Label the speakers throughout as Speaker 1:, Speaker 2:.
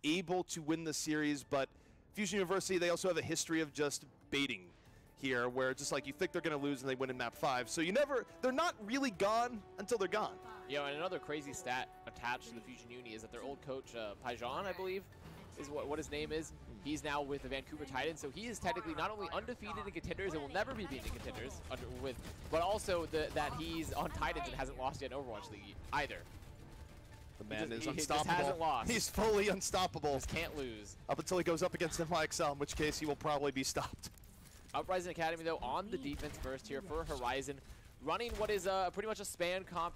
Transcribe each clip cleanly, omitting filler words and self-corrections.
Speaker 1: able to win the series, but Fusion University, they also have a history of just baiting here, where it's just like you think they're going to lose and they win in map 5. So they're not really gone until they're gone.
Speaker 2: Yeah, and another crazy stat attached to the Fusion Uni is that their old coach, Paijan, I believe, is what his name is. He's now with the Vancouver Titans, so he is technically not only undefeated in Contenders and will never be beaten in Contenders, but also that he's on Titans and hasn't lost yet in Overwatch League either.
Speaker 1: The man is
Speaker 2: he
Speaker 1: unstoppable.
Speaker 2: Just hasn't lost.
Speaker 1: He's fully unstoppable.
Speaker 2: Just can't lose.
Speaker 1: Up until he goes up against MyXL, in which case he will probably be stopped.
Speaker 2: Uprising Academy, though, on the defense first here for Horizon. Running what is pretty much a spam comp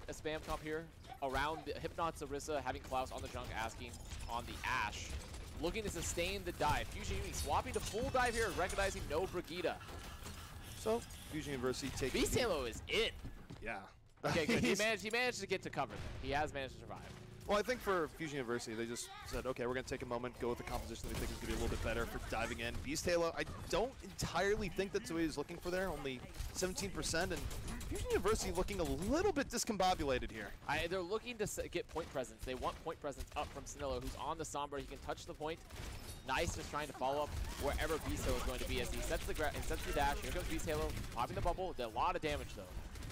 Speaker 2: here around the Hypnots, Orisa, having Klaus on the junk, asking on the Ashe. Looking to sustain the dive. Fusion Uni swapping to full dive here, recognizing no Brigida.
Speaker 1: So, Fusion University taking...
Speaker 2: Beast Halo is in.
Speaker 1: Yeah.
Speaker 2: Okay, good. He managed to get to cover them. He has managed to survive.
Speaker 1: Well, I think for Fusion University, they just said, okay, we're going to take a moment, go with the composition that we think is going to be a little bit better for diving in. Beast Halo, I don't entirely think that's what he's looking for there, only 17%, and Fusion University looking a little bit discombobulated here.
Speaker 2: They're looking to get point presence. They want point presence up from Snillo, who's on the Sombra. He can touch the point. Nice, just trying to follow up wherever Beast Halo is going to be as he sets the dash. Here comes Beast Halo, popping the bubble. Did a lot of damage, though.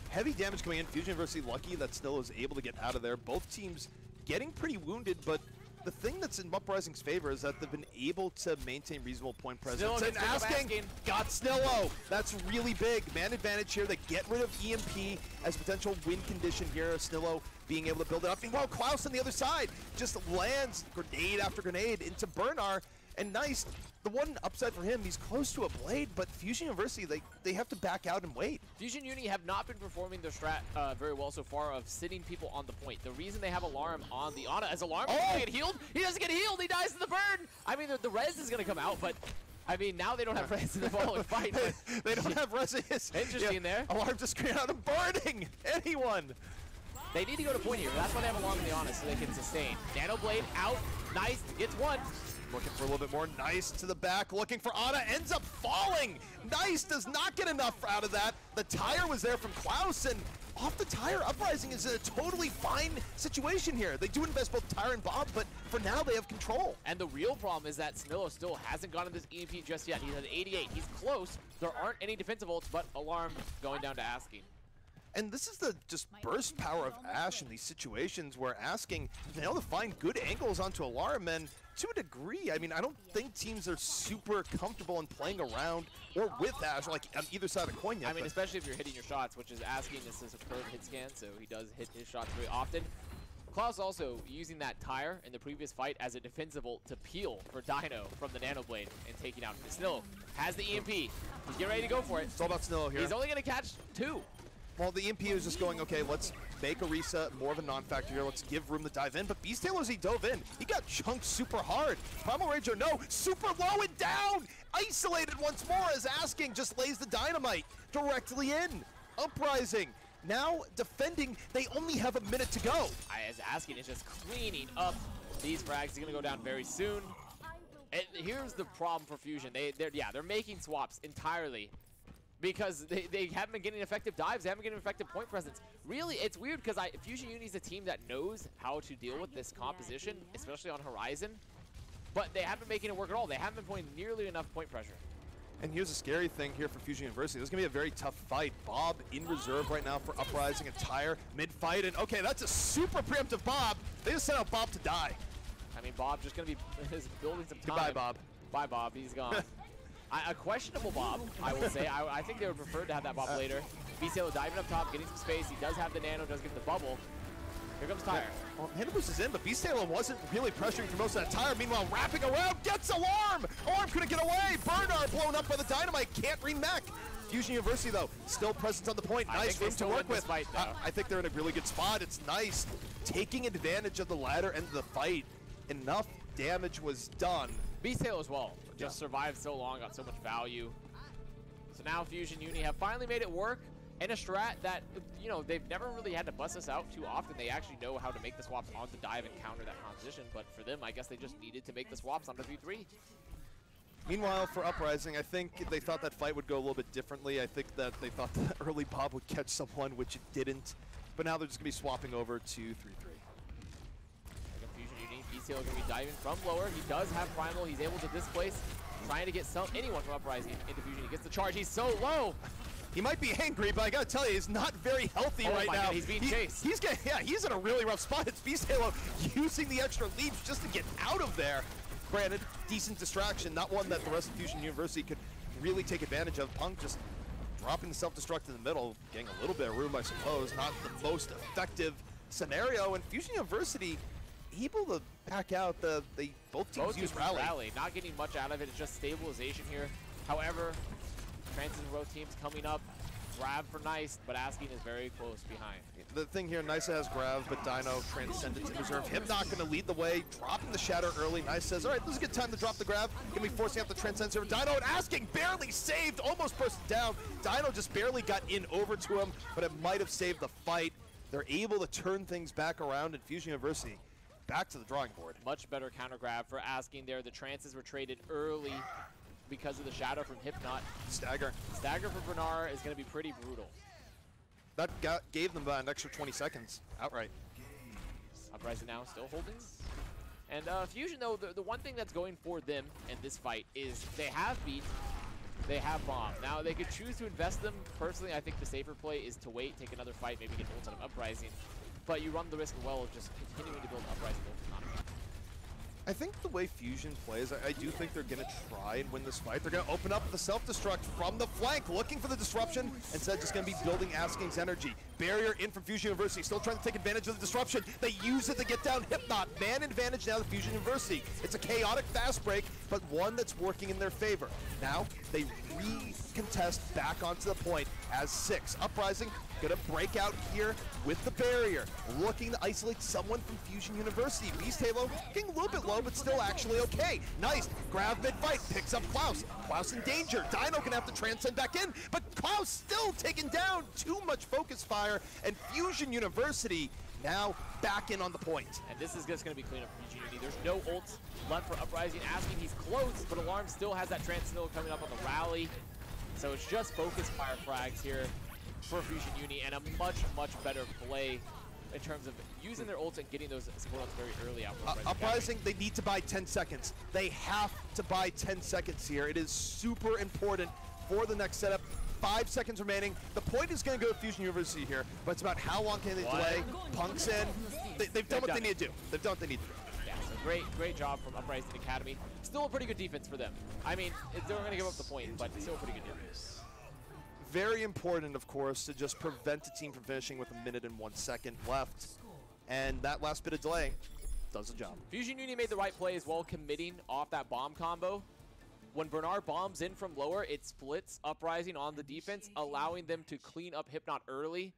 Speaker 1: Heavy damage coming in. Fusion University lucky that Snillo is able to get out of there. Both teams getting pretty wounded, but the thing that's in Uprising's favor is that they've been able to maintain reasonable point presence. And asking got Snillo. That's really big. Man advantage here. They get rid of EMP as potential win condition here. Snillo being able to build it up. Meanwhile, Klaus on the other side just lands grenade after grenade into Bernard. And nice, the one upside for him, he's close to a blade, but Fusion University, they have to back out and wait.
Speaker 2: Fusion Uni have not been performing their strat very well so far of sitting people on the point. The reason they have Alarm on the Ana as Alarm doesn't get healed, he doesn't get healed, he dies to the burn! I mean, the res is going to come out, but I mean, now they don't have res in the following fight.
Speaker 1: They don't have res.
Speaker 2: Interesting there.
Speaker 1: Alarm just screaming out, I'm burning anyone!
Speaker 2: They need to go to point here. That's why they have Alarm on the Ana, so they can sustain. Nano Blade out, nice, gets one.
Speaker 1: Looking for a little bit more. Nice to the back. Looking for Ana. Ends up falling. Nice does not get enough out of that. The tire was there from Klaus, and off the tire, Uprising is in a totally fine situation here. They do invest both tire and Bob, but for now they have control.
Speaker 2: And the real problem is that Snillo still hasn't gotten this EMP just yet. He's at 88. He's close. There aren't any defensive ults, but Alarm going down to Asking.
Speaker 1: And this is the just burst power of Ashe in these situations where Asking is able to find good angles onto Alarm, and to a degree, I mean, I don't think teams are super comfortable in playing around or with Ashe, like on either side of the coin yet.
Speaker 2: I mean, especially if you're hitting your shots, which is Asking. This is a curve hit scan, so he does hit his shots very often. Klaus also using that tire in the previous fight as a defensive ult to peel for Dino from the Nano Blade and taking out Snillo. Has the EMP. He's getting ready to go for it.
Speaker 1: It's all about Snillo here.
Speaker 2: He's only going to catch 2.
Speaker 1: Well, the EMP is just going, okay, let's make Orisa more of a non-factor here. Let's give room to dive in. But Beast Halo, as he dove in, he got chunked super hard. Primal Ranger, no, super low and down. Isolated once more as Asking just lays the dynamite directly in. Uprising, now defending, they only have a minute to go.
Speaker 2: As Asking is just cleaning up these frags. He's going to go down very soon. And here's the problem for Fusion. They're making swaps entirely. Because they haven't been getting effective dives, they haven't been getting effective point presence. Really, it's weird because Fusion Uni is a team that knows how to deal with this composition, especially on Horizon, but they haven't been making it work at all. They haven't been putting nearly enough point pressure.
Speaker 1: And here's a scary thing here for Fusion University. This is going to be a very tough fight. Bob in reserve right now for Uprising and Tire mid-fight. And okay, that's a super preemptive Bob. They just sent out Bob to die.
Speaker 2: I mean, Bob just going to be building some time.
Speaker 1: Goodbye, Bob.
Speaker 2: Bye, Bob. He's gone. A questionable Bob, I will say. I think they would prefer to have that Bob later. Beast Halo diving up top, getting some space. He does have the Nano, does get the bubble. Here comes Tire.
Speaker 1: Well, Nano Boost is in, but Beast Halo wasn't really pressuring for most of that Tire. Meanwhile, wrapping around, gets Alarm! Alarm couldn't get away! Bernard blown up by the dynamite, can't remech. Fusion University, though, still present on the point. Nice room to work with.
Speaker 2: Fight,
Speaker 1: I think they're in a really good spot. It's nice. Taking advantage of the ladder end of the fight. Enough damage was done.
Speaker 2: Beast Halo as well. Just survived so long, got so much value. So now Fusion Uni have finally made it work in a strat that, you know, they've never really had to bust us out too often. They actually know how to make the swaps on the dive and counter that composition, but for them, I guess they just needed to make the swaps on the V3.
Speaker 1: Meanwhile, for Uprising, I think they thought that fight would go a little bit differently. I think that they thought that early Bob would catch someone, which it didn't. But now they're just going to be swapping over to 3-3.
Speaker 2: Fusion Uni, Beast Beast Tailor going to be diving from lower. He does have Primal. He's able to displace, trying to get anyone from Uprising into Fusion. He gets the charge. He's so low.
Speaker 1: He might be angry, but I gotta tell you, he's not very healthy right now.
Speaker 2: God, he's being chased.
Speaker 1: He's in a really rough spot. It's Beast Halo using the extra leaps just to get out of there. Granted, decent distraction, not one that the rest of Fusion University could really take advantage of. Punk just dropping the self-destruct in the middle, getting a little bit of room, I suppose. Not the most effective scenario, and Fusion University able to back out. Both teams use rally.
Speaker 2: Not getting much out of it. It's just stabilization here. However, Transit and Row teams coming up. Grab for Nice, but Asking is very close behind.
Speaker 1: The thing here, Nice has grab, but Dino transcended to reserve. Him not going to lead the way, dropping the shatter early. Nice says, all right, this is a good time to drop the grab. Going to be forcing out the transcend server. Dino and Asking barely saved, almost pushed down. Dino just barely got in over to him, but it might have saved the fight. They're able to turn things back around, in Fusion University back to the drawing board.
Speaker 2: Much better counter grab for Asking there. The trances were traded early because of the shadow from Hypnot.
Speaker 1: Stagger
Speaker 2: for Bernard is going to be pretty brutal.
Speaker 1: That gave them an extra 20 seconds outright.
Speaker 2: Uprising now still holding. And Fusion, though, the one thing that's going for them in this fight is they have beat, they have bomb. Now, they could choose to invest them. Personally, I think the safer play is to wait, take another fight, maybe get ult out of Uprising. But you run the risk as well of just continuing to build Uprising ult economy.
Speaker 1: I think the way Fusion plays, I do think they're going to try and win this fight. They're going to open up the self-destruct from the flank, looking for the disruption, instead just going to be building Asking's energy. Barrier in from Fusion University, still trying to take advantage of the disruption. They use it to get down Hypnot. Man advantage now to Fusion University. It's a chaotic fast break, but one that's working in their favor. Now, they re-contest back onto the point as 6. Uprising gonna break out here with the barrier, looking to isolate someone from Fusion University. Beast Halo getting a little bit low, but still actually okay. Nice, grab mid-fight, picks up Klaus. Klaus in danger. Dino gonna have to transcend back in, but Klaus still taken down. Too much focus fire, and Fusion University now back in on the point.
Speaker 2: And this is just gonna be clean up for Fusion University. There's no ult left for Uprising. Asking, he's close, but Alarm still has that Transcendental coming up on the rally. So it's just focus fire frags here for Fusion Uni, and a much, much better play in terms of using their ults and getting those support ults very early out.
Speaker 1: Uprising, they need to buy 10 seconds. They have to buy 10 seconds here. It is super important for the next setup. 5 seconds remaining. The point is going to go to Fusion University here, but it's about how long can they delay. Punk's in. They've done what they need to do. They've done what they need to do.
Speaker 2: Yeah, so great job from Uprising Academy. Still a pretty good defense for them. I mean, they're going to give up the point, but still a pretty good defense.
Speaker 1: Very important, of course, to just prevent a team from finishing with 1 minute and 1 second left. And that last bit of delay does the job.
Speaker 2: Fusion Uni made the right play as well, committing off that bomb combo. When Bernard bombs in from lower, it splits Uprising on the defense, allowing them to clean up Hypnot early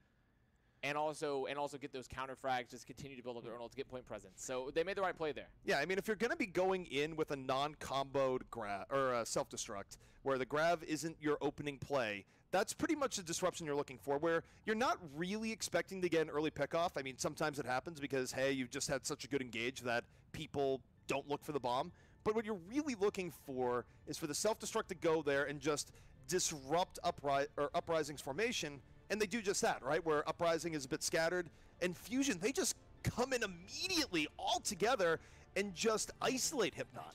Speaker 2: and also get those counter frags, just continue to build up their own to get point presence. So they made the right play there.
Speaker 1: Yeah, I mean, if you're going to be going in with a non-comboed grab or a self-destruct, where the grab isn't your opening play, that's pretty much the disruption you're looking for, where you're not really expecting to get an early pickoff. I mean, sometimes it happens because, hey, you've just had such a good engage that people don't look for the bomb. But what you're really looking for is for the self-destruct to go there and just disrupt Uprising's formation, and they do just that, right? Where Uprising is a bit scattered, and Fusion, they just come in immediately all together and just isolate Hypnot.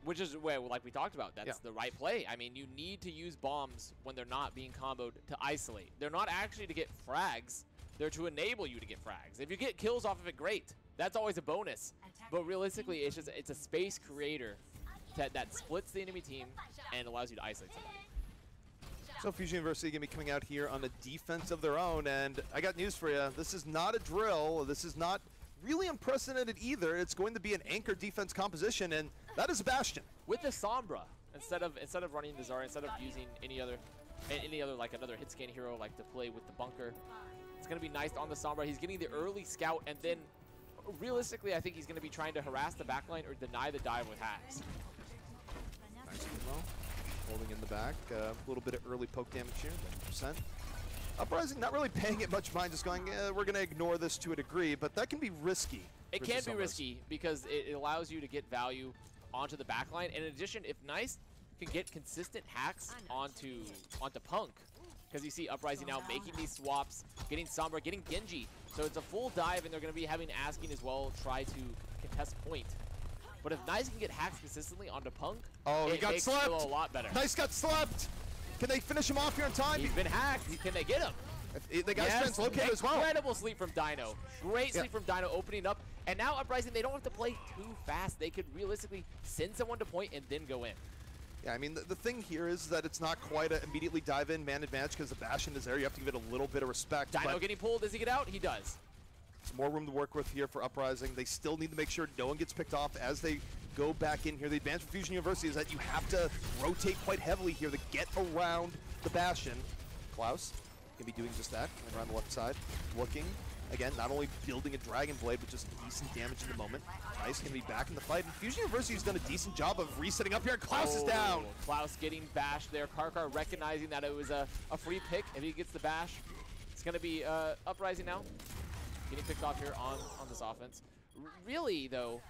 Speaker 2: Which is where, like we talked about, that's the right play. I mean, you need to use bombs when they're not being comboed to isolate. They're not actually to get frags. They're to enable you to get frags. If you get kills off of it, great. That's always a bonus. But realistically, it's a space creator that splits the enemy team and allows you to isolate somebody.
Speaker 1: So Fusion University going to be coming out here on a defense of their own, and I got news for you. This is not a drill. This is not really unprecedented either. It's going to be an anchor defense composition, and that is a Bastion.
Speaker 2: With the Sombra, instead of running the Zarya, instead of using any other like another hit scan hero like to play with the bunker, it's going to be nice on the Sombra. He's getting the early scout, and then realistically, I think he's going to be trying to harass the backline or deny the dive with hacks.
Speaker 1: Nice Emo, holding in the back. A little bit of early poke damage here, 1%. Uprising not really paying it much mind, just going, we're going to ignore this to a degree, but that can be risky.
Speaker 2: It can be risky because it allows you to get value onto the backline. And in addition, if Nice can get consistent hacks onto Punk, because you see Uprising now making these swaps, getting Sombra, getting Genji. So it's a full dive, and they're going to be having Asking as well try to contest point. But if Nice can get hacks consistently onto Punk,
Speaker 1: he got
Speaker 2: makes
Speaker 1: slept.
Speaker 2: it a lot better.
Speaker 1: Nice got slept. Can they finish him off here in time?
Speaker 2: He's been hacked. Can they get him?
Speaker 1: They got translocated as well.
Speaker 2: Incredible sleep from Dino. Great sleep from Dino opening up. And now Uprising, they don't have to play too fast. They could realistically send someone to point and then go in.
Speaker 1: Yeah, I mean, the thing here is that it's not quite an immediately dive in man advantage because the Bastion is there. You have to give it a little bit of respect.
Speaker 2: Dino getting pulled. Does he get out? He does.
Speaker 1: There's more room to work with here for Uprising. They still need to make sure no one gets picked off as they go back in here. The advantage for Fusion University is that you have to rotate quite heavily here to get around the Bastion. Klaus can be doing just that, coming around the left side, looking. Again, not only building a Dragon Blade, but just decent damage in the moment. Nice can be back in the fight. And Fusion University has done a decent job of resetting up here. And Klaus is down.
Speaker 2: Klaus getting bashed there. Karkar recognizing that it was a free pick. If he gets the bash, it's going to be Uprising now. Getting picked off here on this offense. Really, though,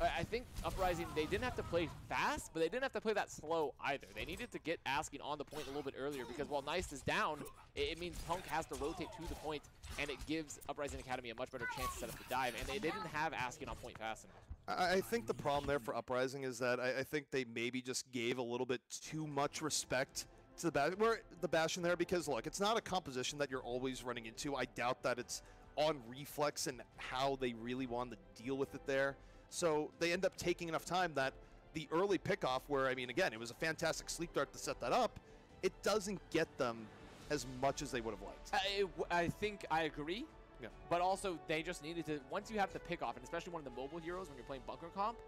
Speaker 2: I think Uprising, they didn't have to play fast, but they didn't have to play that slow either. They needed to get Asking on the point a little bit earlier because while Nice is down, it means Punk has to rotate to the point, and it gives Uprising Academy a much better chance to set up the dive, and they didn't have Asking on point fast enough.
Speaker 1: I think the problem there for Uprising is that I think they maybe just gave a little bit too much respect to the Bastion there because, look, it's not a composition that you're always running into. I doubt that it's on reflex and how they really want to deal with it there. So they end up taking enough time that the early pickoff where, I mean, again, it was a fantastic sleep dart to set that up, it doesn't get them as much as they would have liked.
Speaker 2: I think I agree.
Speaker 1: Yeah.
Speaker 2: But also, they just needed to, once you have the pickoff, and especially one of the mobile heroes when you're playing bunker comp,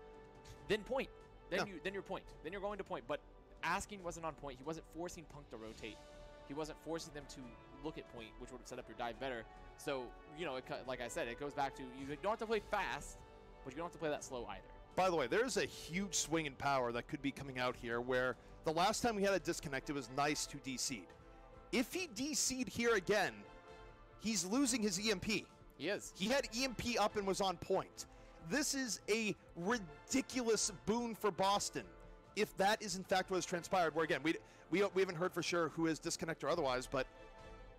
Speaker 2: then point. Then you're point. Then you're going to point. But Asking wasn't on point. He wasn't forcing Punk to rotate. He wasn't forcing them to look at point, which would have set up your dive better. So, you know, like I said, it goes back to you don't have to play fast, but you don't have to play that slow either.
Speaker 1: By the way, there's a huge swing in power that could be coming out here where the last time we had a disconnect, it was Nice to DC'd. If he DC'd here again, he's losing his EMP.
Speaker 2: He is.
Speaker 1: He had EMP up and was on point. This is a ridiculous boon for Boston if that is in fact what has transpired. Where again, we haven't heard for sure who is disconnect or otherwise, but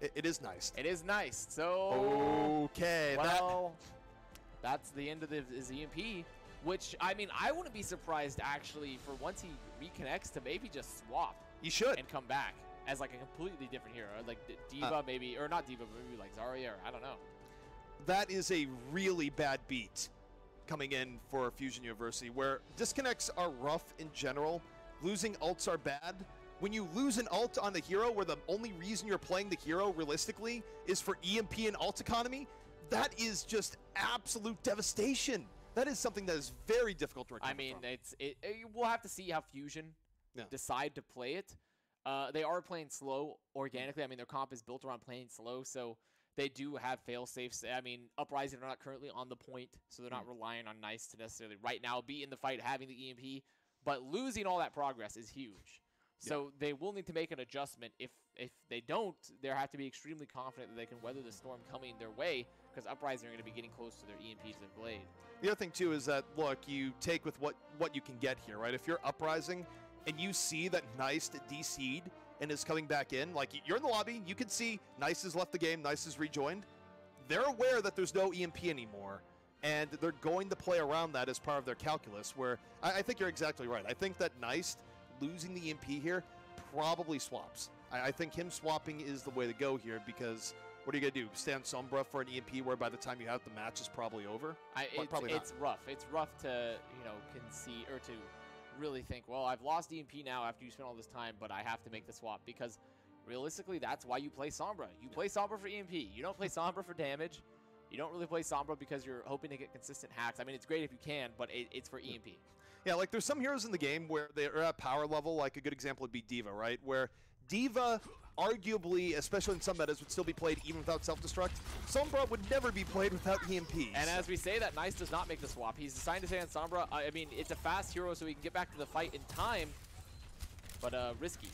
Speaker 1: it is Nice.
Speaker 2: It is Nice. So
Speaker 1: okay,
Speaker 2: well, that's the end of his EMP. Which, I mean, I wouldn't be surprised actually for once he reconnects to maybe just swap.
Speaker 1: He should.
Speaker 2: And come back as like a completely different hero, like Diva maybe, or not Diva, but maybe like Zarya, or I don't know.
Speaker 1: That is a really bad beat coming in for Fusion University, where disconnects are rough in general. Losing ults are bad. When you lose an ult on the hero where the only reason you're playing the hero realistically is for EMP and ult economy, that is just absolute devastation. That is something that is very difficult to recover
Speaker 2: I mean,
Speaker 1: from.
Speaker 2: We'll have to see how Fusion decide to play it. They are playing slow organically. I mean, their comp is built around playing slow, so they do have fail-safes. I mean, Uprising are not currently on the point, so they're not relying on Nice to necessarily right now be in the fight having the EMP, but losing all that progress is huge. So they will need to make an adjustment. If they don't, they have to be extremely confident that they can weather the storm coming their way, because Uprising are going to be getting close to their EMPs and Blade.
Speaker 1: The other thing, too, is that, look, you take with what you can get here, right? If you're Uprising and you see that Nice DC'd and is coming back in, like, you're in the lobby, you can see Nice has left the game, Nice has rejoined. They're aware that there's no EMP anymore, and they're going to play around that as part of their calculus, where I think you're exactly right. I think that Nice losing the EMP here probably swaps. I think him swapping is the way to go here, because what are you going to do? Stand Sombra for an EMP where by the time you have the match is probably over? Probably not.
Speaker 2: It's rough. It's rough to, concede or to really think, well, I've lost EMP now after you spent all this time, but I have to make the swap, because realistically, that's why you play Sombra. You play Sombra for EMP. You don't play Sombra for damage. You don't really play Sombra because you're hoping to get consistent hacks. I mean, it's great if you can, but it's for EMP.
Speaker 1: Yeah, like there's some heroes in the game where they're at power level, like a good example would be Diva, right? Where Diva, arguably, especially in some metas, would still be played even without self-destruct. Sombra would never be played without EMPs.
Speaker 2: And as we say that, Nice does not make the swap. He's assigned to stay on Sombra. I mean, it's a fast hero, so he can get back to the fight in time, but risky.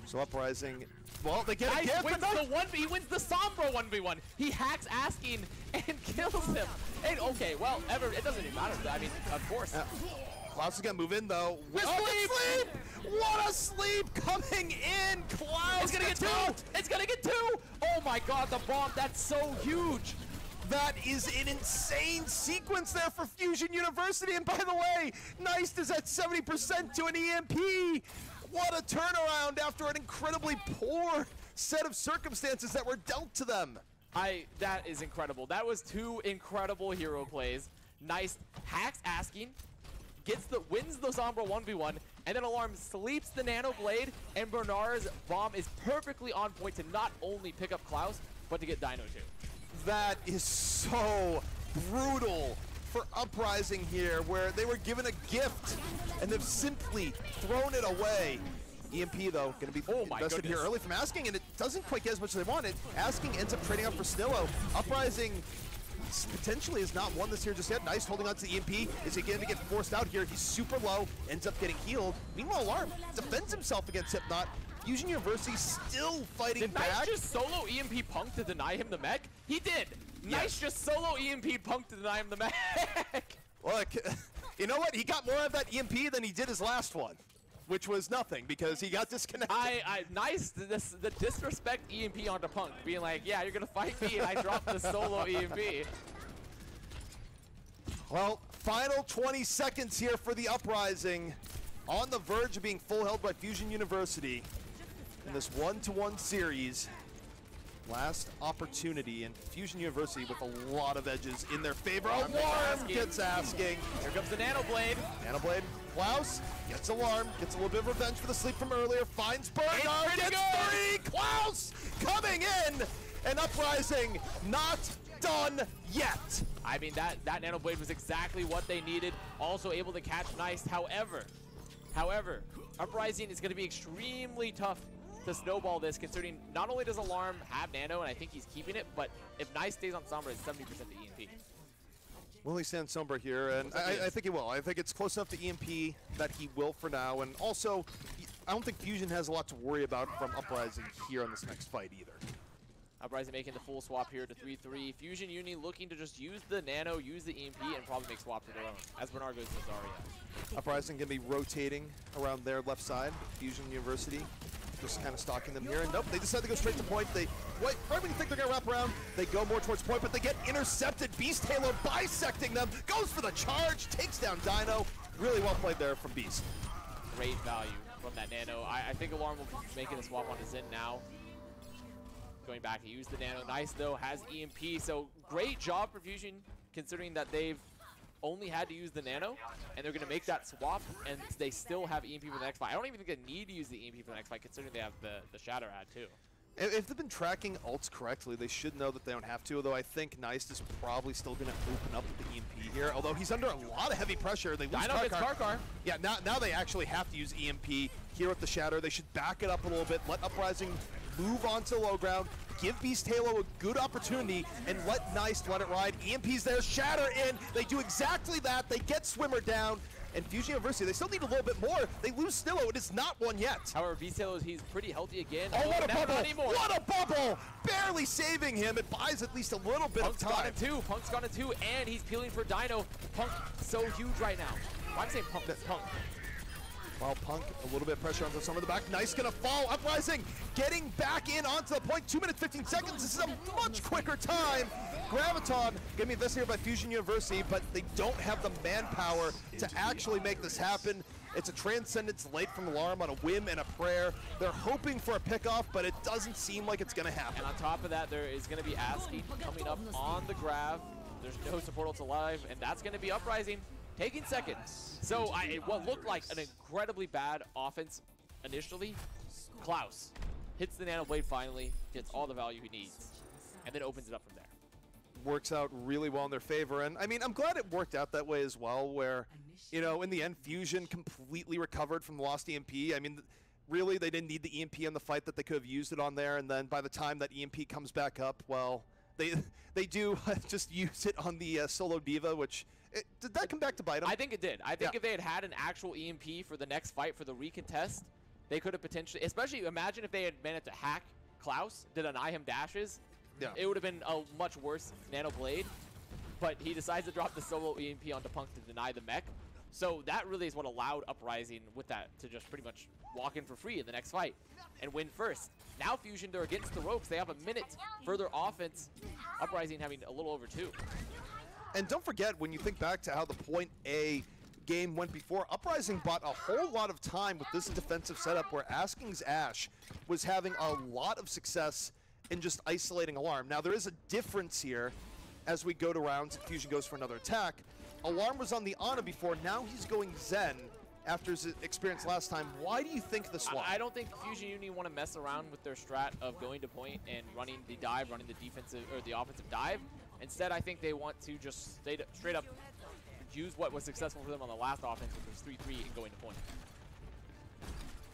Speaker 1: So Uprising, well, they get
Speaker 2: Nice
Speaker 1: a gift.
Speaker 2: He wins the Sombra 1v1. He hacks Asking and kills him. And okay, well, it doesn't even matter. I mean, of course.
Speaker 1: Klaus is going to move in, though.
Speaker 2: Sleep!
Speaker 1: What a sleep coming in! Klaus!
Speaker 2: It's going to get two! It's going to get two! Oh my god, the bomb, that's so huge!
Speaker 1: That is an insane sequence there for Fusion University. And by the way, Neist is at 70% to an EMP. What a turnaround after an incredibly poor set of circumstances that were dealt to them.
Speaker 2: That is incredible. That was 2 incredible hero plays. Neist hacks Asking, wins the Sombra 1v1, and then Alarm sleeps the Nano Blade, and Bernard's bomb is perfectly on point to not only pick up Klaus, but to get Dino too. That
Speaker 1: is so brutal for Uprising here, where they were given a gift and they've simply thrown it away. EMP though, going to be invested here early from Asking, and it doesn't quite get as much as they wanted. Asking ends up trading up for Snillo. Uprising potentially has not won this here just yet. Neist holding on to the EMP. Is he going to get forced out here? He's super low, ends up getting healed. Meanwhile, Alarm defends himself against Hypnot. Fusion University still fighting back.
Speaker 2: Neist just solo EMP Punk to deny him the mech? He did! Neist just solo EMP Punk to deny him the mech!
Speaker 1: Look, you know what? He got more of that EMP than he did his last one, which was nothing because he got disconnected.
Speaker 2: Nice, the disrespect EMP onto Punk, being like, yeah, you're gonna fight me, and I dropped the solo EMP.
Speaker 1: Well, final 20 seconds here for the Uprising, on the verge of being full held by Fusion University in this 1-to-1 series. Last opportunity, and Fusion University with a lot of edges in their favor. Alarm gets Asking.
Speaker 2: Here comes the Nano Blade.
Speaker 1: Nano Blade. Klaus gets Alarm, gets a little bit of revenge for the sleep from earlier, finds Bernard, gets 3! Klaus coming in, and Uprising not done yet.
Speaker 2: I mean, that Nano Blade was exactly what they needed. Also able to catch Neist. However, Uprising is going to be extremely tough to snowball this, considering not only does Alarm have Nano, and I think he's keeping it, but if Neist stays on Sombra, it's 70% to EMP.
Speaker 1: Will he stand Sombra here? And I think he will. I think it's close enough to EMP that he will for now. And also, I don't think Fusion has a lot to worry about from Uprising here on this next fight either.
Speaker 2: Uprising making the full swap here to 3-3. Fusion Uni looking to just use the Nano, use the EMP, and probably make swaps of their own, as Bernard goes to Zarya.
Speaker 1: Uprising going to be rotating around their left side. Fusion University just kind of stalking them here. And nope, they decide to go straight to point. Right when you think they're going to wrap around, they go more towards point, but they get intercepted. Beast Halo bisecting them, goes for the charge, takes down Dino. Really well played there from Beast.
Speaker 2: Great value from that Nano. I think Alarm will be making a swap onto Zin now. Going back to use the Nano. Neist, though, has EMP, so great job for Fusion, considering that they've only had to use the Nano, and they're going to make that swap, and they still have EMP for the next fight. I don't even think they need to use the EMP for the next fight, considering they have the Shatter ad, too.
Speaker 1: If they've been tracking ults correctly, they should know that they don't have to, although I think Neist is probably still going to open up with the EMP here, although he's under a lot of heavy pressure. They lose Karkar. Yeah, now they actually have to use EMP here with the Shatter. They should back it up a little bit, let Uprising move onto low ground, give Beast Halo a good opportunity, and let Neist let it ride. EMP's there, Shatter in. They do exactly that. They get Swimmer down. And Fusion University, they still need a little bit more. They lose Snillo. It is not one yet.
Speaker 2: However, Beast Halo, he's pretty healthy again.
Speaker 1: Oh, what a bubble! What a bubble! Barely saving him. It buys at least a little bit of time.
Speaker 2: Punk's gone in 2, and he's peeling for Dino. Punk so huge right now. Why am I saying Punk? Punk.
Speaker 1: Well, Punk, a little bit of pressure onto some of the back. Neist gonna fall. Uprising getting back in onto the point. 2 minutes, 15 seconds. This is a much quicker time. Graviton gonna be invested here by Fusion University, but they don't have the manpower to actually make this happen. It's a Transcendence late from Alarm on a whim and a prayer. They're hoping for a pickoff, but it doesn't seem like it's gonna happen.
Speaker 2: And on top of that, there is gonna be Asking coming up on the grab. There's no support ult alive, and that's gonna be Uprising taking seconds. So what looked like an incredibly bad offense initially, Klaus hits the Nano Blade finally, gets all the value he needs, and then opens it up from there.
Speaker 1: Works out really well in their favor, and I mean, I'm glad it worked out that way as well, where, you know, in the end, Fusion completely recovered from the lost EMP. I mean, really, they didn't need the EMP on the fight that they could have used it on there, and then by the time that EMP comes back up, well, they do just use it on the solo diva, which, did that come back to bite them?
Speaker 2: I think it did. I think if they had an actual EMP for the next fight, for the recontest, they could have potentially, especially imagine if they had managed to hack Klaus, deny him dashes, it would have been a much worse Nano Blade, but he decides to drop the solo EMP onto Punk to deny the mech. So that really is what allowed Uprising with that to just pretty much walk in for free in the next fight and win first. Now Fusion, they're against the ropes. They have a minute further offense. Uprising having a little over 2.
Speaker 1: And don't forget, when you think back to how the point A game went before, Uprising bought a whole lot of time with this defensive setup where Asking's Ashe was having a lot of success in just isolating Alarm. Now there is a difference here as we go to rounds and Fusion goes for another attack. Alarm was on the Ana before, now he's going Zen after his experience last time. Why do you think the swap?
Speaker 2: I don't think Fusion Uni want to mess around with their strat of going to point and running the dive, running the defensive or the offensive dive. Instead, I think they want to just straight up use what was successful for them on the last offense, which was 3-3 and going to point.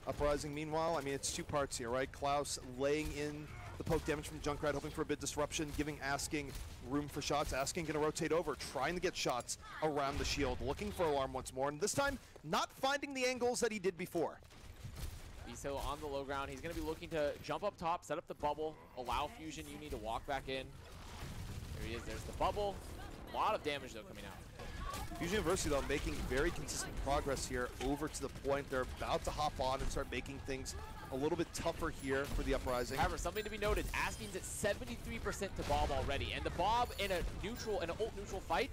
Speaker 1: Uprising, meanwhile, I mean, it's 2 parts here, right? Klaus laying in the poke damage from Junkrat, hoping for a bit disruption, giving Asking room for shots. Asking going to rotate over, trying to get shots around the shield, looking for Alarm once more, and this time not finding the angles that he did before.
Speaker 2: Biso on the low ground. He's going to be looking to jump up top, set up the bubble, allow Fusion Uni to walk back in. There he is. There's the bubble. A lot of damage, though, coming out.
Speaker 1: Fusion University, though, making very consistent progress here over to the point. They're about to hop on and start making things a little bit tougher here for the Uprising.
Speaker 2: However, something to be noted, Asking's at 73% to Bob already, and the Bob in an ult neutral fight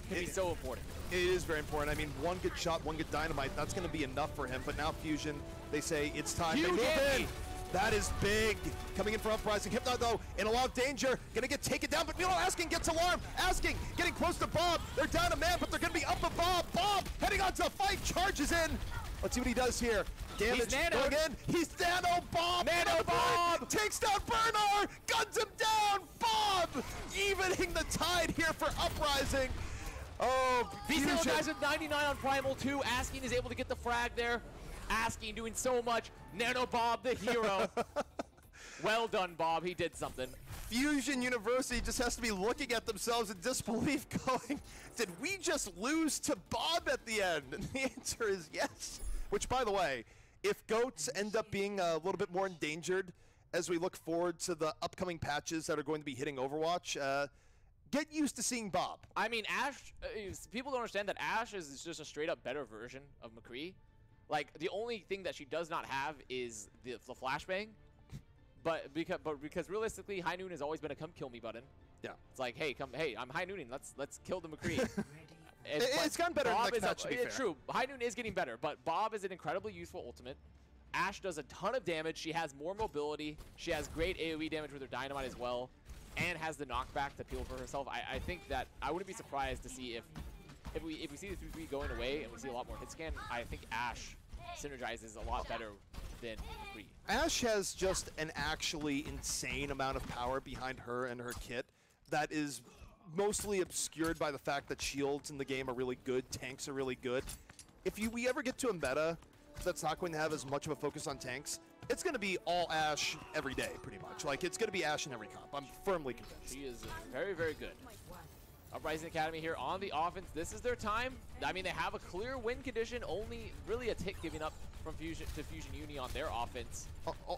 Speaker 2: can be so important.
Speaker 1: It is very important. I mean, one good shot, one good dynamite, that's going to be enough for him. But now Fusion, they say it's time. They move in. That is big. Coming in for Uprising. Hypno, though, in a lot of danger. Going to get taken down, but meanwhile, Asking gets Alarm. Asking getting close to Bob. They're down a man, but they're going to be up above. Bob heading on to a fight, charges in. Let's see what he does here. Damage going in. He's Nano Bob.
Speaker 2: Nano Bob
Speaker 1: takes down Bernard. Guns him down. Bob evening the tide here for Uprising. Oh,
Speaker 2: these little guys with 99 on Primal 2. Asking is able to get the frag there. Asking doing so much. Nano Bob, the hero. Well done, Bob. He did something.
Speaker 1: Fusion University just has to be looking at themselves in disbelief going, did we just lose to Bob at the end? And the answer is yes. Which, by the way, if GOATs end up being a little bit more endangered as we look forward to the upcoming patches that are going to be hitting Overwatch, get used to seeing Bob.
Speaker 2: I mean, Ashe, people don't understand that Ashe is just a straight-up better version of McCree. Like, the only thing that she does not have is the flashbang. But because realistically, High Noon has always been a come kill me button. Yeah. It's like, hey, I'm High Nooning. Let's kill the McCree.
Speaker 1: It's gotten better in the next patch, to be fair.
Speaker 2: True. High Noon is getting better, but Bob is an incredibly useful ultimate. Ashe does a ton of damage. She has more mobility. She has great AoE damage with her dynamite as well, and has the knockback to peel for herself. I think that I wouldn't be surprised to see if we see the 3-3 going away and we see a lot more hit scan. I think Ashe synergizes a lot better than McCree.
Speaker 1: Ashe has just an actually insane amount of power behind her and her kit that is mostly obscured by the fact that shields in the game are really good, tanks are really good. If we ever get to a meta that's not going to have as much of a focus on tanks, it's going to be all Ashe every day, pretty much. Like, it's going to be Ashe in every comp. I'm firmly convinced.
Speaker 2: She is very, very good. Uprising Academy here on the offense. This is their time. I mean, they have a clear win condition, only really a tick giving up from Fusion to Fusion Uni on their offense.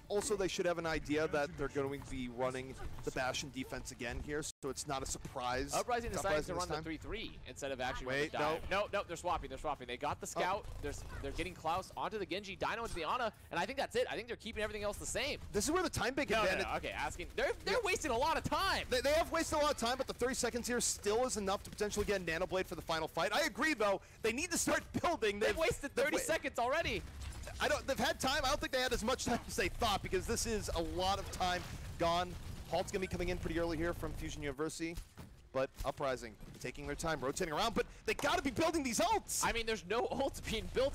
Speaker 1: Also, they should have an idea that they're going to be running the Bastion defense again here, so it's not a surprise.
Speaker 2: Uprising decided to run the 3-3 instead of actually running the dive. No, they're swapping. They got the scout. They're getting Klaus onto the Genji, Dino into the Ana, and I think that's it. I think they're keeping everything else the same.
Speaker 1: This is where the time bank advantage.
Speaker 2: No, okay, Asking. They're wasting a lot of time.
Speaker 1: They have wasted a lot of time, but the 30 seconds here still is enough to potentially get Nano Blade for the final fight. I agree, though. They need to start building.
Speaker 2: They've wasted 30 seconds already.
Speaker 1: They've had time. I don't think they had as much time as they thought, because this is a lot of time gone. Halt's going to be coming in pretty early here from Fusion University, but Uprising taking their time, rotating around, but they got to be building these ults.
Speaker 2: I mean, there's no ults being built.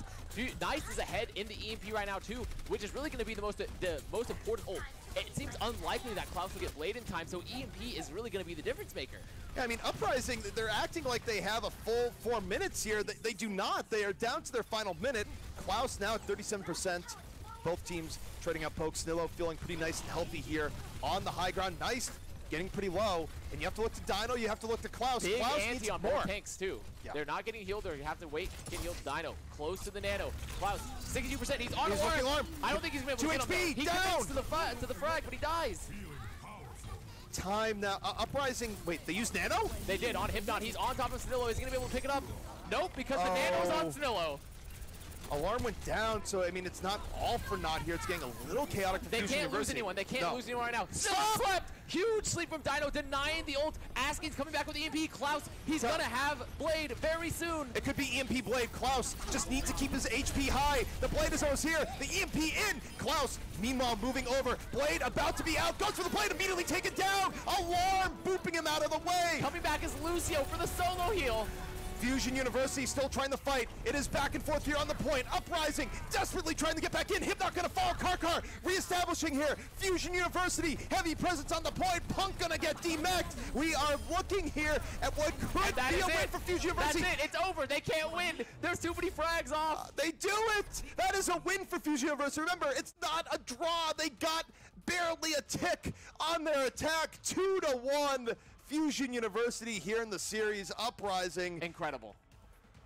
Speaker 2: Nice is ahead in the EMP right now, too, which is really going to be the most important ult. It seems unlikely that Klaus will get Blade in time, so EMP is really going to be the difference maker.
Speaker 1: Yeah, I mean, Uprising, they're acting like they have a full 4 minutes here. They do not. They are down to their final minute. Klaus now at 37%. Both teams trading up pokes. Snillo feeling pretty nice and healthy here on the high ground. Nice, getting pretty low. And you have to look to Dino, you have to look to Klaus.
Speaker 2: Big
Speaker 1: Klaus
Speaker 2: anti
Speaker 1: needs
Speaker 2: on
Speaker 1: more.
Speaker 2: both tanks, too. Yeah. They're not getting healed, or you have to wait to get healed to Dino. Close to the Nano. Klaus, 62%. He's on alarm. I don't think he's going to be able to get him. He commits to the frag, but he dies.
Speaker 1: Time now. Uprising. Wait, they used Nano?
Speaker 2: They did on Hypnon. He's on top of Snillo. Is he going to be able to pick it up? Nope, because the Nano's on Snillo.
Speaker 1: Alarm went down, so I mean it's not all for naught here. It's getting a little chaotic for
Speaker 2: They
Speaker 1: Fusion
Speaker 2: can't lose
Speaker 1: University.
Speaker 2: anyone. They can't lose anyone right now.
Speaker 1: Stop!
Speaker 2: Slept! Huge sleep from Dino, denying the ult. Asking's coming back with the EMP. Klaus, he's gonna have Blade very soon.
Speaker 1: It could be EMP Blade. Klaus just needs to keep his HP high. The Blade is almost here. The EMP in. Klaus, meanwhile, moving over. Blade about to be out. Goes for the Blade, immediately taken down. Alarm booping him out of the way.
Speaker 2: Coming back is Lucio for the solo heal.
Speaker 1: Fusion University still trying to fight. It is back and forth here on the point. Uprising, desperately trying to get back in. Hypnot gonna fall. Karkar reestablishing here. Fusion University, heavy presence on the point. Punk gonna get demeched. We are looking here at what could be a win for Fusion University.
Speaker 2: That's it. It's over. They can't win. There's too many frags off.
Speaker 1: They do it. That is a win for Fusion University. Remember, it's not a draw. They got barely a tick on their attack. 2-1. Fusion University here in the series. Uprising.
Speaker 2: Incredible.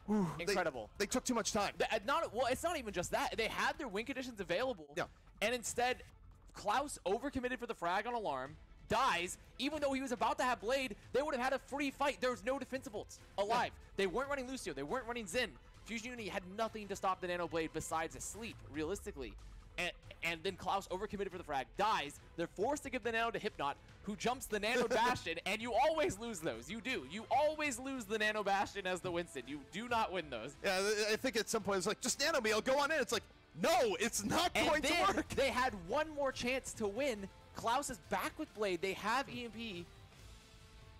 Speaker 1: Whew,
Speaker 2: Incredible.
Speaker 1: They took too much time.
Speaker 2: Well, it's not even just that. They had their win conditions available.
Speaker 1: Yeah.
Speaker 2: And instead, Klaus overcommitted for the frag on Alarm, dies. Even though he was about to have Blade, they would have had a free fight. There was no defensibles alive. Yeah. They weren't running Lucio. They weren't running Xin. Fusion Unity had nothing to stop the Nano Blade besides a sleep, realistically. And then Klaus overcommitted for the frag, dies. They're forced to give the Nano to Hypnot, who jumps the Nano Bastion, and you always lose those. You do. You always lose the Nano Bastion as the Winston. You do not win those.
Speaker 1: Yeah, I think at some point it's like, just Nano me, I'll go on in. It's like, no, it's not going to work.
Speaker 2: They had one more chance to win. Klaus is back with Blade. They have EMP.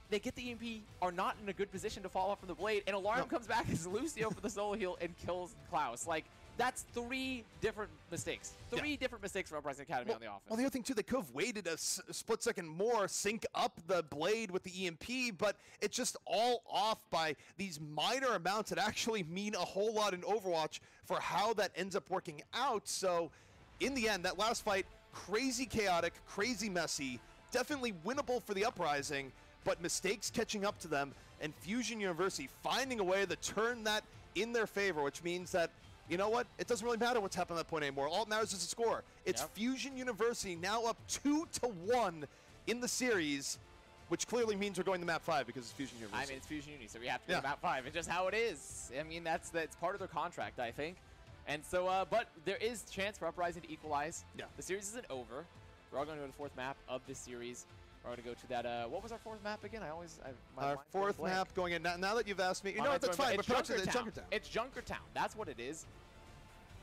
Speaker 2: They get the EMP, are not in a good position to fall off from the Blade, and Alarm comes back as Lucio for the solo heal and kills Klaus. Like, that's 3 different mistakes. 3 different mistakes from Uprising Academy on the offense.
Speaker 1: Well, the other thing, too, they could have waited a split second more, sync up the Blade with the EMP, but it's just all off by these minor amounts that actually mean a whole lot in Overwatch for how that ends up working out. So, in the end, that last fight, crazy chaotic, crazy messy, definitely winnable for the Uprising, but mistakes catching up to them, and Fusion University finding a way to turn that in their favor, which means that, you know what? It doesn't really matter what's happening at that point anymore. All that matters is the score. It's Fusion University now up 2-1 in the series, which clearly means we're going to map 5 because it's Fusion University.
Speaker 2: I mean, it's Fusion Uni, so we have to go to map 5. It's just how it is. I mean, that's part of their contract, I think. And so, but there is chance for Uprising to equalize. Yeah. The series isn't over. We're all going to go to the 4th map of this series. We're going to go to that, what was our 4th map again?
Speaker 1: Our 4th map going in. Now that you've asked me, you know what, that's fine.
Speaker 2: It's Junkertown. It's Junkertown. That's what it is.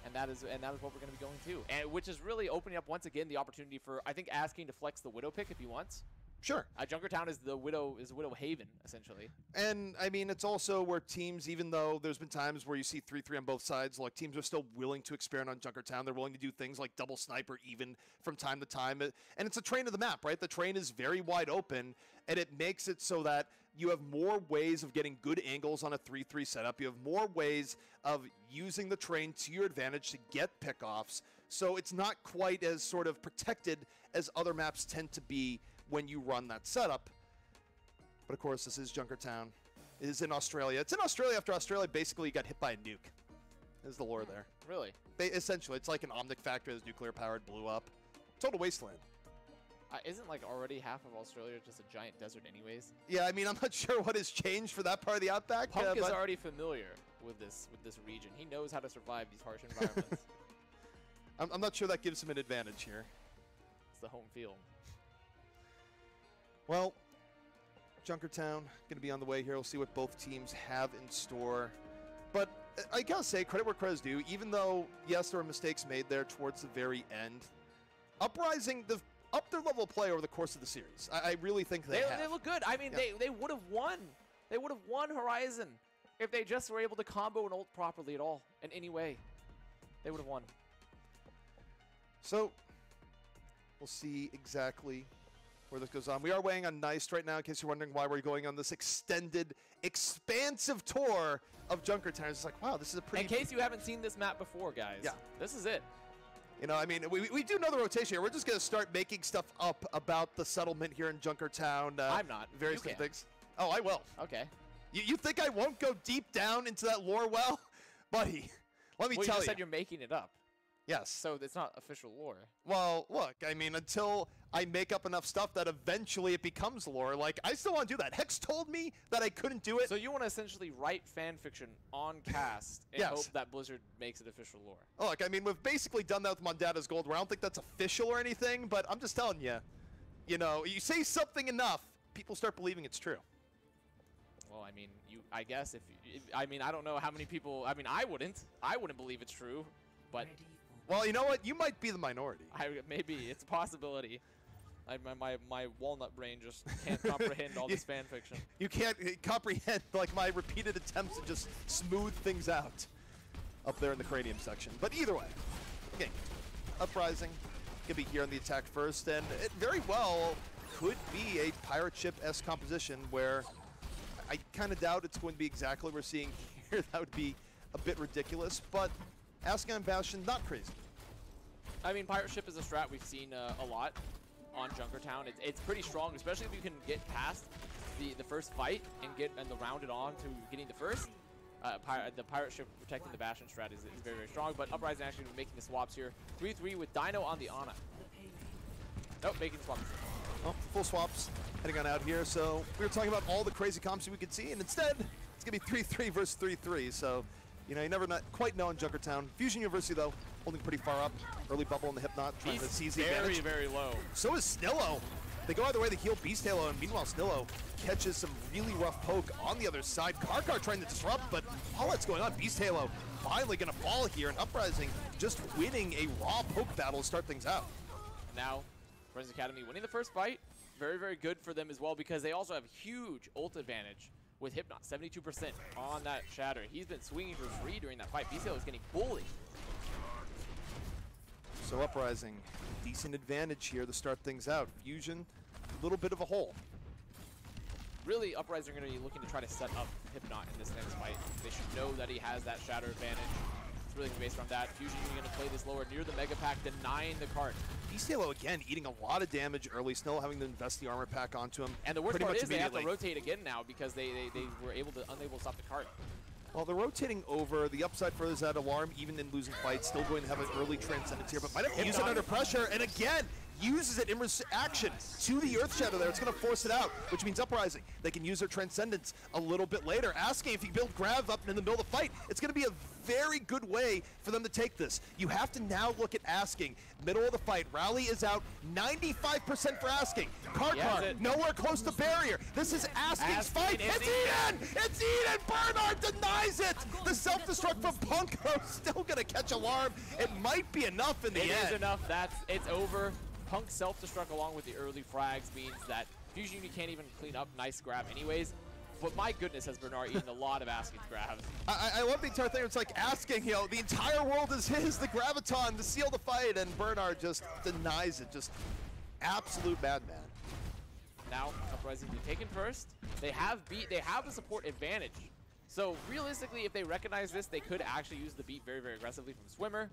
Speaker 2: And that is what we're going to be going to. And which is really opening up, once again, the opportunity for, I think, Asking to flex the Widow pick if he wants.
Speaker 1: Sure.
Speaker 2: Junkertown is the Widow haven, essentially.
Speaker 1: And, I mean, it's also where teams, even though there's been times where you see 3-3 on both sides, like, teams are still willing to experiment on Junkertown. They're willing to do things like double sniper even from time to time. And it's a train of the map, right? The train is very wide open, and it makes it so that you have more ways of getting good angles on a 3-3 setup. You have more ways of using the train to your advantage to get pickoffs. So it's not quite as sort of protected as other maps tend to be when you run that setup. But of course, this is Junkertown. It is in Australia. It's in Australia after Australia basically got hit by a nuke. Is the lore there.
Speaker 2: Really?
Speaker 1: Essentially, it's like an Omnic factory that's nuclear powered, blew up. Total wasteland.
Speaker 2: Isn't like already half of Australia just a giant desert anyways?
Speaker 1: Yeah, I mean, I'm not sure what has changed for that part of the outback.
Speaker 2: Punk is already familiar with this region. He knows how to survive these harsh environments.
Speaker 1: I'm not sure that gives him an advantage here.
Speaker 2: It's the home field.
Speaker 1: Well, Junkertown going to be on the way here. We'll see what both teams have in store. But I gotta say, credit where credit's due. Even though, yes, there were mistakes made there towards the very end, Uprising, they've upped their level of play over the course of the series. I really think they have.
Speaker 2: They look good. I mean, they would have won. They would have won Horizon if they just were able to combo and ult properly at all, in any way. They would have won.
Speaker 1: So, we'll see exactly where this goes on. We are weighing on Neist right now, in case you're wondering why we're going on this extended, expansive tour of Junkertown. It's like, wow, this is a pretty...
Speaker 2: In case you haven't seen this map before, guys, this is it.
Speaker 1: You know, I mean, we do know the rotation here. We're just going to start making stuff up about the settlement here in Junkertown.
Speaker 2: I'm not.
Speaker 1: Various different things. Oh, I will.
Speaker 2: Okay.
Speaker 1: You think I won't go deep down into that lore well? Buddy, let me tell you.
Speaker 2: You said you're making it up.
Speaker 1: Yes.
Speaker 2: So it's not official lore.
Speaker 1: Well, look, I mean, until I make up enough stuff that eventually it becomes lore, like, I still want to do that. Hex told me that I couldn't do it.
Speaker 2: So you want to essentially write fan fiction on cast and
Speaker 1: Yes.
Speaker 2: hope that Blizzard makes it official lore.
Speaker 1: Oh, look, I mean, we've basically done that with Mondada's Gold, where I don't think that's official or anything, but I'm just telling you, you know, you say something enough, people start believing it's true.
Speaker 2: Well, I mean, I guess I mean, I don't know how many people, I mean, I wouldn't believe it's true, but
Speaker 1: Well, you know what? You might be the minority.
Speaker 2: maybe it's a possibility. My walnut brain just can't comprehend all this fan fiction.
Speaker 1: You can't comprehend, like, my repeated attempts to just smooth things out up there in the cranium section. But either way, okay, Uprising could be here on the attack first, and it very well could be a pirate ship-esque composition where I kind of doubt it's going to be exactly what we're seeing here. That would be a bit ridiculous, but Asking on Bastion, not crazy.
Speaker 2: I mean, pirate ship is a strat we've seen a lot on Junkertown. It's pretty strong, especially if you can get past the first fight and the rounded on to getting the first. The pirate ship protecting the Bastion strat is very, very strong, but Uprising actually making the swaps here. 3-3 with Dino on the Ana. Nope, making the swaps.
Speaker 1: Oh, full swaps heading on out here. So we were talking about all the crazy comps we could see, and instead it's going to be 3-3 versus 3-3. So, you know, you never quite know in Junkertown. Fusion University, though, holding pretty far up. Early bubble in the Hypnot, trying to seize the advantage.
Speaker 2: Very, very low.
Speaker 1: So is Snillo. They go either way, they heal Beast Halo, and meanwhile Snillo catches some really rough poke on the other side. Karkar trying to disrupt, but all that's going on. Beast Halo finally going to fall here, and Uprising just winning a raw poke battle to start things out.
Speaker 2: Now, Friends Academy winning the first fight. Very, very good for them as well, because they also have huge ult advantage with Hypnot, 72% on that Shatter. He's been swinging for free during that fight. Beast Halo is getting bullied.
Speaker 1: So Uprising, decent advantage here to start things out. Fusion, a little bit of a hole.
Speaker 2: Really, Uprising are going to be looking to try to set up Hypnot in this next fight. They should know that he has that Shatter advantage. It's really based on that. Fusion is going to play this lower near the Mega Pack, denying the cart.
Speaker 1: Beast Halo, again, eating a lot of damage early. Snillo having to invest the armor pack onto him.
Speaker 2: And the worst part is they have to rotate again now because they were unable to stop the cart.
Speaker 1: Well, they're rotating over. The upside for that Alarm, even in losing fights, still going to have an early Transcendence here, but might have to use it under pressure, and again, uses it in action to the Earth Shadow there. It's going to force it out, which means Uprising. They can use their Transcendence a little bit later. Asking if you build Grav up in the middle of the fight, it's going to be a very good way for them to take this. You have to now look at Asking. Middle of the fight, Rally is out, 95% for Asking. Karkar, nowhere close to barrier. This is Asking's fight. It's Eden! It's Eden! Bernard denies it! The self-destruct from Punko still going to catch Alarm. It might be enough in the end.
Speaker 2: It is enough. It's over. Punk self-destruct along with the early frags means that Fusion Uni can't even clean up nice grab anyways. But my goodness, has Bernard eaten a lot of Asking's grabs.
Speaker 1: I love the entire thing. It's like Asking, you know, the entire world is his, the Graviton, to seal the fight, and Bernard just denies it. Just absolute madman.
Speaker 2: Now, Uprising be taken first. They have the support advantage. So realistically, if they recognize this, they could actually use the beat very, very aggressively from Swimmer.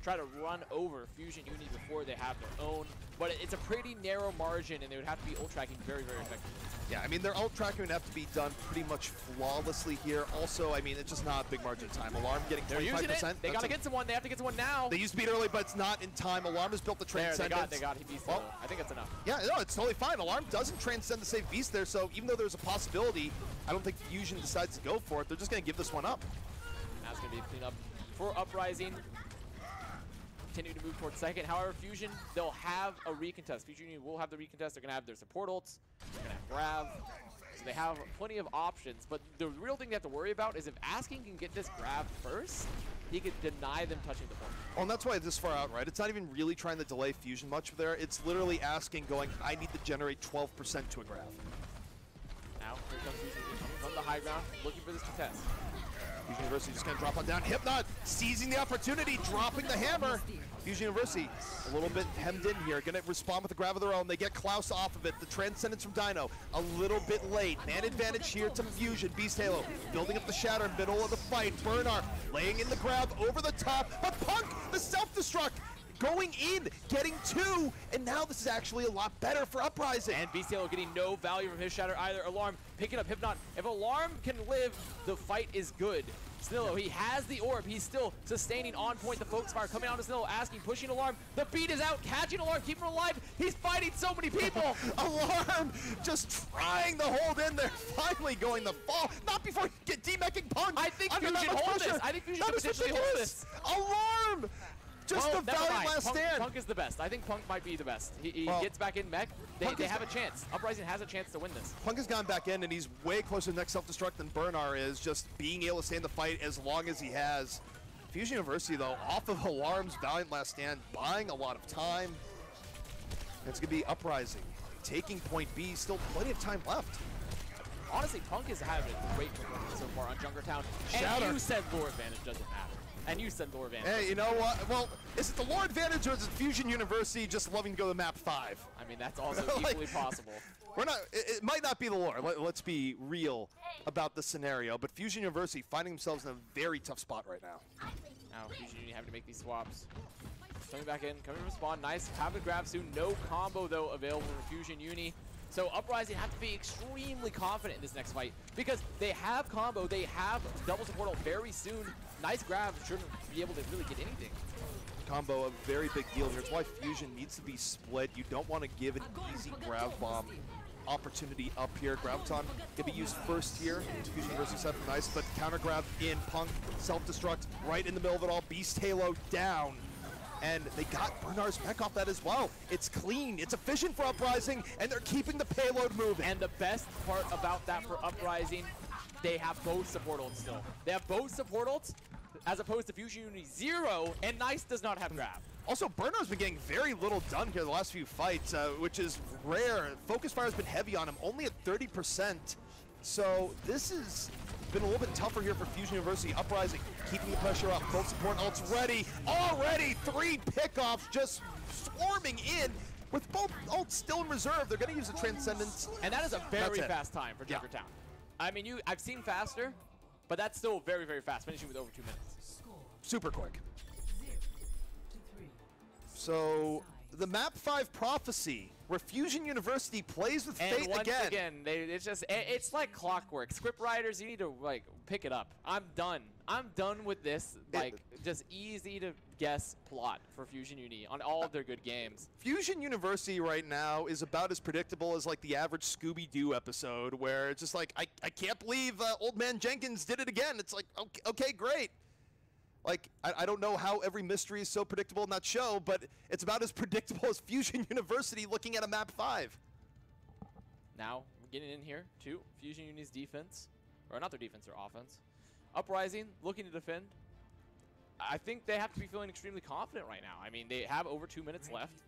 Speaker 2: Try to run over Fusion Uni before they have their own. But it's a pretty narrow margin, and they would have to be ult tracking very, very effectively.
Speaker 1: Yeah, I mean, their ult tracking would have to be done pretty much flawlessly here. Also, I mean, it's just not a big margin of time. Alarm getting 25%.
Speaker 2: They're using it. They got to get someone. They have to get someone now.
Speaker 1: They used beat early, but it's not in time. Alarm has built the Transcendence.
Speaker 2: They got Beast. Well, I think that's enough.
Speaker 1: Yeah, no, it's totally fine. Alarm doesn't transcend the save Beast there, so even though there's a possibility, I don't think Fusion decides to go for it. They're just going to give this one up.
Speaker 2: That's going to be a cleanup for Uprising. Continue to move towards second. However, Fusion, they'll have a recontest. Fusion Union will have the recontest. They're going to have their support ults. They're going to have Grav. So they have plenty of options. But the real thing they have to worry about is if Asking can get this Grav first, he could deny them touching the point.
Speaker 1: Well, and that's why this far out, right? It's not even really trying to delay Fusion much there. It's literally Asking going, I need to generate 12% to a Grav.
Speaker 2: Now, here comes Fusion Union from the high ground, looking for this contest.
Speaker 1: Fusion University just going to drop on down. Hypnot seizing the opportunity, dropping the hammer. Fusion University a little bit hemmed in here. Going to respond with a grab of their own. They get Klaus off of it. The Transcendence from Dino a little bit late. Man advantage here to Fusion. Beast Halo building up the Shatter in middle of the fight. Bernard laying in the grab over the top. But Punk, the self-destruct, going in, getting two, and now this is actually a lot better for Uprising.
Speaker 2: And Beast Halo getting no value from his Shatter either. Alarm picking up Hypnot. If Alarm can live, the fight is good. Snillo, he has the orb. He's still sustaining on point. The focus fire coming out of Snillo, asking, pushing Alarm. The beat is out, catching Alarm, keeping him alive. He's fighting so many people.
Speaker 1: Alarm just trying to hold in there, finally going the fall. Not before you get demecking Punk.
Speaker 2: I think Fusion holds this. I think Fusion could potentially hold this.
Speaker 1: Alarm! Just a valiant last stand.
Speaker 2: Punk is the best. I think Punk might be the best. He gets back in mech. They have a chance. Uprising has a chance to win this.
Speaker 1: Punk has gone back in, and he's way closer to the next self-destruct than Bernard is, just being able to stay in the fight as long as he has. Fusion University, though, off of Alarm's valiant last stand, buying a lot of time. And it's going to be Uprising, taking point B, still plenty of time left.
Speaker 2: Honestly, Punk is having a great performance so far on Junkertown. And you said lore advantage doesn't matter. And you said lore advantage.
Speaker 1: Hey, you know what? Well, is it the lore advantage or is it Fusion University just loving to go to map 5?
Speaker 2: I mean, that's also equally possible.
Speaker 1: We're not. It might not be the lore. Let's be real about the scenario. But Fusion University finding themselves in a very tough spot right now.
Speaker 2: Now Fusion Uni having to make these swaps. Coming back in, coming from spawn. Nice. Have a grab soon. No combo though available for Fusion Uni. So Uprising have to be extremely confident in this next fight because they have combo, they have double support very soon. Nice grab, shouldn't be able to really get anything.
Speaker 1: Combo, a very big deal here. It's why Fusion needs to be split. You don't want to give an easy grab bomb opportunity up here. Graviton can be used first here. Fusion University set for nice, but counter grab in. Punk, self-destruct right in the middle of it all. Beast Halo down. And they got Bernard's mech off that as well. It's clean, it's efficient for Uprising, and they're keeping the payload moving.
Speaker 2: And the best part about that for Uprising, they have both support ults still. They have both support ults, as opposed to Fusion Uni 0, and Nice does not have grab.
Speaker 1: Also, Bernard's been getting very little done here the last few fights, which is rare. Focus fire has been heavy on him, only at 30%. So this has been a little bit tougher here for Fusion University. Uprising keeping the pressure up. Both support ults ready. Already 3 pickoffs just swarming in. With both ults still in reserve, they're going to use the Transcendence.
Speaker 2: And that is a very fast time for Junkertown. I mean, I've seen faster, but that's still very, very fast, finishing with over 2 minutes.
Speaker 1: Super quick. So the map 5 prophecy, where Fusion University plays with fate
Speaker 2: again. And once again, it's like clockwork. Script writers, you need to like pick it up. I'm done. I'm done with this just easy to guess plot for Fusion Uni on all of their good games.
Speaker 1: Fusion University right now is about as predictable as like the average Scooby-Doo episode, where it's just like, I can't believe Old Man Jenkins did it again. It's like, okay, great. Like, I don't know how every mystery is so predictable in that show, but it's about as predictable as Fusion University looking at a map 5.
Speaker 2: Now, we're getting in here to Fusion Uni's defense. Or not their defense, their offense. Uprising, looking to defend. I think they have to be feeling extremely confident right now. I mean, they have over 2 minutes left.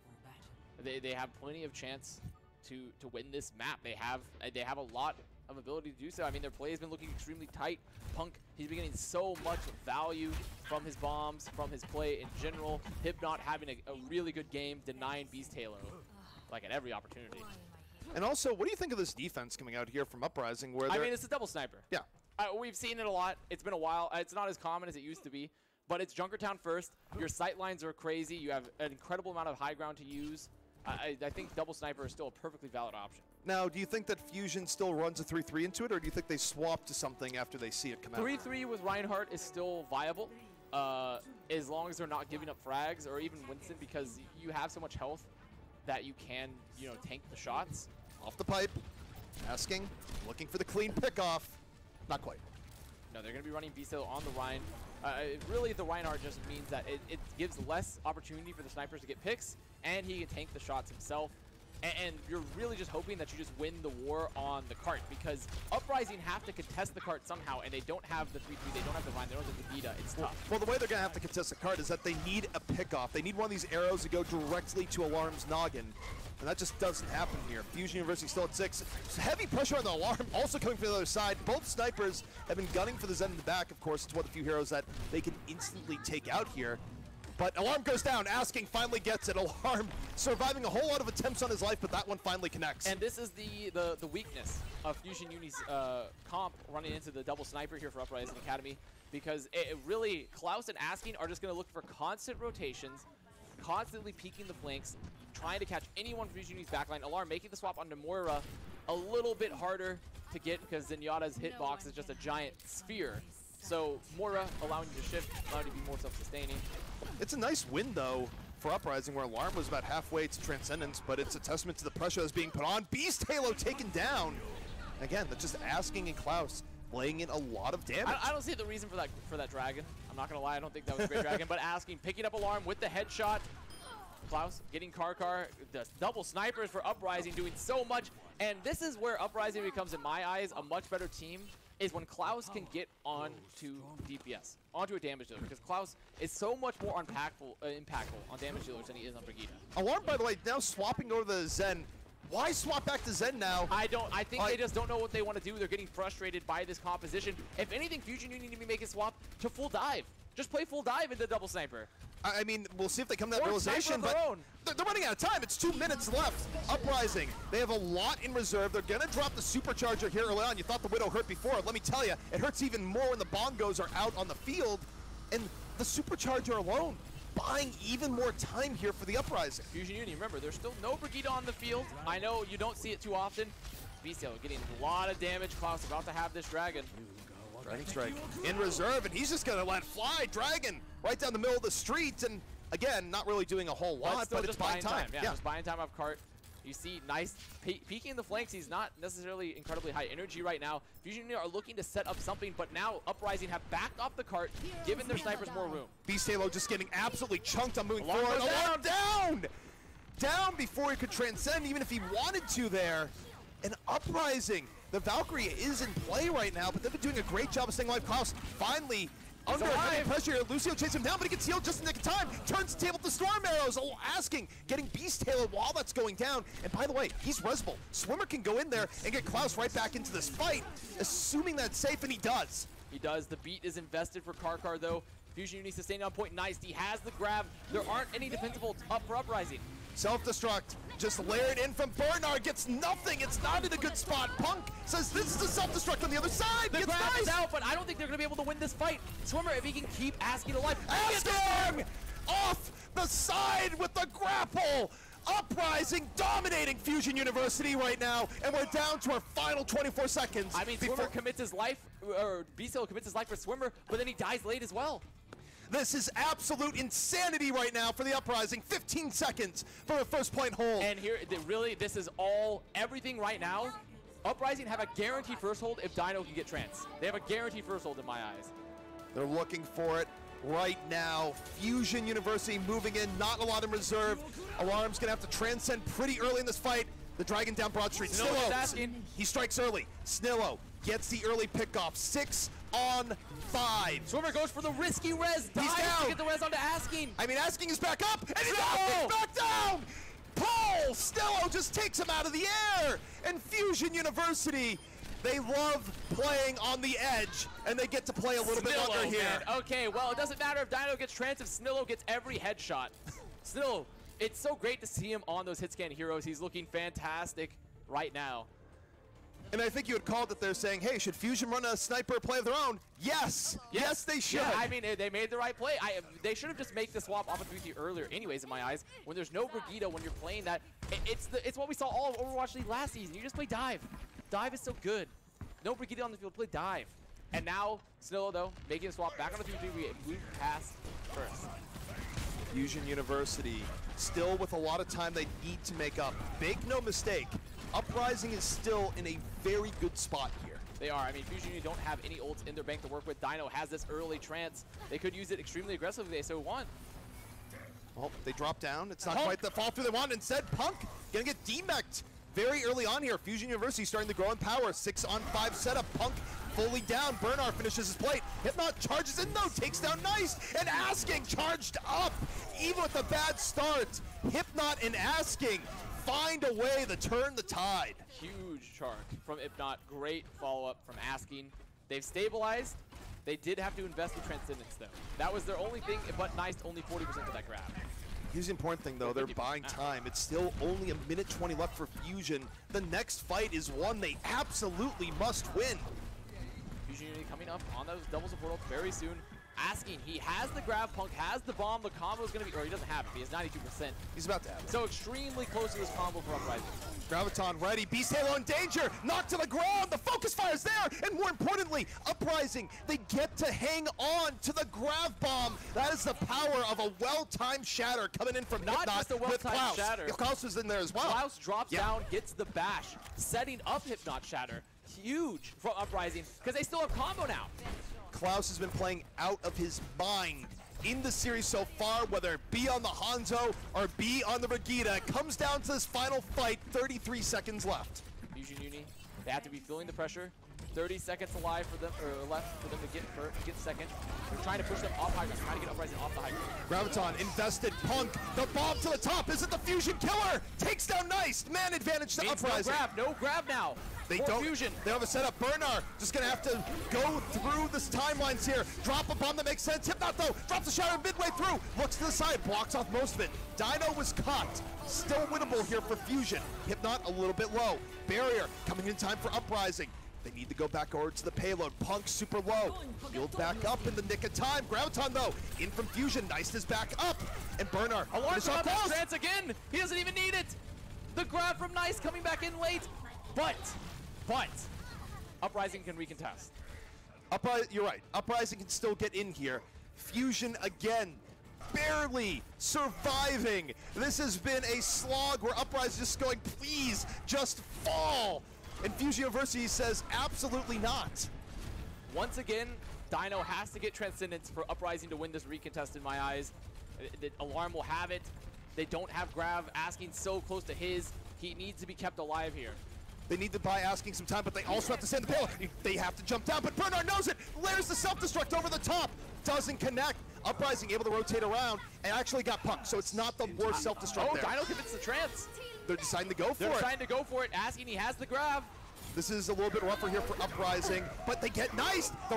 Speaker 2: They have plenty of chance to win this map. They have a lot of ability to do so. I mean, their play has been looking extremely tight. Punk, he's been getting so much value from his bombs, from his play in general. Hypnot having a really good game, denying Beast Halo, like at every opportunity.
Speaker 1: And also, what do you think of this defense coming out here from Uprising? Where
Speaker 2: I mean, it's a double sniper.
Speaker 1: Yeah.
Speaker 2: We've seen it a lot. It's been a while. It's not as common as it used to be, but it's Junkertown first. Your sight lines are crazy. You have an incredible amount of high ground to use. I think double sniper is still a perfectly valid option.
Speaker 1: Now, do you think that Fusion still runs a 3-3 into it, or do you think they swap to something after they see it come out?
Speaker 2: 3-3 with Reinhardt is still viable, as long as they're not giving up frags, or even Winston, because you have so much health that you can, tank the shots.
Speaker 1: Off the pipe, asking, looking for the clean pickoff. Not quite.
Speaker 2: No, they're going to be running Beast-Halo on the Rein. Really, the Reinhardt just means that it gives less opportunity for the snipers to get picks, and he can tank the shots himself. And you're really just hoping that you just win the war on the cart, because Uprising have to contest the cart somehow, and they don't have the 3-3, they don't have the Rein, they don't have the Vita. It's tough.
Speaker 1: Well, the way they're going to have to contest the cart is that they need a pickoff. They need one of these arrows to go directly to Alarm's noggin. And that just doesn't happen here. Fusion University still at 6. Heavy pressure on the Alarm, also coming from the other side. Both snipers have been gunning for the Zen in the back. Of course, it's one of the few heroes that they can instantly take out here. But Alarm goes down, asking finally gets it. Alarm surviving a whole lot of attempts on his life, but that one finally connects.
Speaker 2: And this is the weakness of Fusion Uni's comp running into the double sniper here for Uprising Academy, because it really, Klaus and Asking are just going to look for constant rotations, constantly peeking the flanks, trying to catch anyone from Fusion Uni's backline. Alarm making the swap onto Moira a little bit harder to get, because Zenyatta's hitbox is just a giant sphere So Mora allowing you to shift, allowing you to be more self-sustaining.
Speaker 1: It's a nice win, though, for Uprising, where Alarm was about halfway to Transcendence, but it's a testament to the pressure that's being put on. Beast Halo taken down. Again, that's just Asking and Klaus laying in a lot of damage.
Speaker 2: I don't see the reason for that dragon. I'm not going to lie, I don't think that was a great dragon, but Asking, picking up Alarm with the headshot. Klaus getting Karkar, the double snipers for Uprising, doing so much. And this is where Uprising becomes, in my eyes, a much better team, is when Klaus can get onto DPS, onto a damage dealer, because Klaus is so much more impactful on damage dealers than he is on Brigitte.
Speaker 1: Alarm, by the way, now swapping over to the Zen. Why swap back to Zen now?
Speaker 2: I think they just don't know what they want to do. They're getting frustrated by this composition. If anything, Fusion Union need to make a swap to full dive. Just play full dive into double sniper.
Speaker 1: I mean, we'll see if they come to that realization, but they're running out of time. It's 2 minutes left. Uprising, they have a lot in reserve. They're going to drop the supercharger here early on. You thought the Widow hurt before. Let me tell you, it hurts even more when the bongos are out on the field. And the supercharger alone, buying even more time here for the Uprising.
Speaker 2: Fusion Union, remember, there's still no Brigitte on the field. I know you don't see it too often. Beast getting a lot of damage. Klaus about to have this dragon.
Speaker 1: Dragon Strike in reserve, and he's just going to let fly. Dragon right down the middle of the street, and again, not really doing a whole lot, but it's buying time.
Speaker 2: Yeah, just buying time off Cart. You see nice peeking the flanks. He's not necessarily incredibly high energy right now. Fusion Union are looking to set up something, but now Uprising have backed off the Cart, giving their snipers more room.
Speaker 1: Beast Halo just getting absolutely chunked on moving forward. Alarm down! Down before he could transcend, even if he wanted to there. And Uprising, the Valkyrie is in play right now, but they've been doing a great job of staying alive. Klaus finally under heavy pressure here. Lucio chases him down, but he gets healed just in the nick of time. Turns the table to Storm Arrows. Asking, getting Beast Halo while that's going down. And by the way, he's resable. Swimmer can go in there and get Klaus right back into this fight, assuming that's safe, and he does.
Speaker 2: He does. The beat is invested for Karkar, though. Fusion Union sustaining on point. Nice. He has the grab. There aren't any defensible up for Uprising.
Speaker 1: Self-destruct, just layered in from Bernard, gets nothing. It's not in a good spot. Punk says this is a self-destruct on the other side.
Speaker 2: The grab is out, but I don't think they're going to be able to win this fight. Swimmer, if he can keep Asking alive.
Speaker 1: Asking off the side with the grapple. Uprising dominating Fusion University right now, and we're down to our final 24 seconds.
Speaker 2: I mean, Swimmer commits his life, or Beast commits his life for Swimmer, but then he dies late as well.
Speaker 1: This is absolute insanity right now for the Uprising. 15 seconds for a first point hold.
Speaker 2: And here, really, this is everything right now. Uprising have a guaranteed first hold if Dino can get trans. They have a guaranteed first hold in my eyes.
Speaker 1: They're looking for it right now. Fusion University moving in, not a lot in reserve. Alarm's gonna have to transcend pretty early in this fight. The Dragon down Broad Street. Snillo, he strikes early. Snillo gets the early pickoff. 6 on 5.
Speaker 2: Swimmer goes for the risky res.
Speaker 1: He's down.
Speaker 2: To get the res onto Asking.
Speaker 1: I mean, Asking is back up, and he's back down. Paul Snillo just takes him out of the air. And Fusion University, they love playing on the edge, and they get to play a little bit longer here.
Speaker 2: Man. Okay, well, it doesn't matter if Dino gets trans, if Snillo gets every headshot. Snillo, it's so great to see him on those hit scan heroes. He's looking fantastic right now.
Speaker 1: And I think you had called it there saying, hey, should Fusion run a sniper play of their own? Yes, yes they should.
Speaker 2: Yeah, I mean, they made the right play. They should have just made the swap off of 3-3 earlier anyways, in my eyes. When there's no Brigitte, when you're playing that, it's what we saw all of Overwatch League last season. You just play dive. Dive is so good. No Brigitte on the field, play dive. And now, Snillo, though, making a swap back on the 3-3, we move past first.
Speaker 1: Fusion University, still with a lot of time they need to make up. Make no mistake, Uprising is still in a very good spot here.
Speaker 2: They are. I mean, Fusion Union don't have any ults in their bank to work with. Dino has this early trance. They could use it extremely aggressively if they so want.
Speaker 1: Well, they drop down. It's not quite the fall through they want. Instead, Punk gonna get demeched very early on here. Fusion University starting to grow in power. 6 on 5 setup. Punk fully down. Bernard finishes his plate. Hypnot charges in though, takes down Nice. And Asking charged up. Even with a bad start, Hypnot and Asking find a way to turn the tide.
Speaker 2: Huge charge from Hypnot. Great follow-up from Asking. They've stabilized. They did have to invest in Transcendence though. That was their only thing, but Nice only 40% of that grab.
Speaker 1: Here's the important thing though, they're buying time. It's still only a minute 20 left for Fusion. The next fight is one they absolutely must win.
Speaker 2: Fusion Unity coming up on those double support ults very soon. Asking, he has the grab, Punk has the bomb, the combo is going to be, or he doesn't have it, he has 92%.
Speaker 1: He's about to have it.
Speaker 2: So extremely close to this combo for Uprising.
Speaker 1: Graviton ready, Beast Halo in danger, knocked to the ground, the focus fire is there, and more importantly, Uprising, they get to hang on to the grav bomb. That is the power of a well-timed shatter coming in from
Speaker 2: Not
Speaker 1: Hypnot
Speaker 2: just a
Speaker 1: with
Speaker 2: well-timed
Speaker 1: Klaus.
Speaker 2: shatter.
Speaker 1: Klaus was in there as well.
Speaker 2: Klaus drops down, gets the bash, setting up Hypnot Shatter. Huge from Uprising, because they still have combo now.
Speaker 1: Klaus has been playing out of his mind in the series so far, whether it be on the Hanzo or be on the Brigitte. It comes down to this final fight, 33 seconds left.
Speaker 2: Fusion Uni, they have to be feeling the pressure. 30 seconds alive for them, or left for them to get second. They're trying to push them off high ground, trying to get Uprising off the high ground.
Speaker 1: Graviton invested, Punk, the bomb to the top. Is it the Fusion killer? Takes down Nice, man advantage to Uprising.
Speaker 2: No grab now.
Speaker 1: They
Speaker 2: for
Speaker 1: don't.
Speaker 2: Fusion.
Speaker 1: They have a setup. Bernard just gonna have to go through the timelines here. Drop a bomb that makes sense. Hypnot though drops the shadow midway through. Looks to the side, blocks off most of it. Dino was caught. Still winnable here for Fusion. Hypnot a little bit low. Barrier coming in time for Uprising. They need to go back over to the payload. Punk super low. Healed back up in the nick of time. Graviton though, in from Fusion. Nice is back up. And Bernard.
Speaker 2: Alarm from Trance again. He doesn't even need it. The grab from Nice coming back in late. But Uprising can recontest.
Speaker 1: You're right. Uprising can still get in here. Fusion again, barely surviving. This has been a slog where Uprising just going, please, just fall. And Fusion University says, absolutely not.
Speaker 2: Once again, Dino has to get Transcendence for Uprising to win this recontest in my eyes. The Alarm will have it. They don't have Grav. Asking so close to his. He needs to be kept alive here.
Speaker 1: They need to buy Asking some time, but they also have to send the payload. They have to jump down, but Bernard knows it. Layers the self-destruct over the top. Doesn't connect. Uprising able to rotate around and actually got punked, so it's not the worst self-destruct there.
Speaker 2: Dino commits the trance.
Speaker 1: They're deciding to go for it.
Speaker 2: They're trying to go for it. Asking, he has the Grav.
Speaker 1: This is a little bit rougher here for Uprising, but they get Nice. The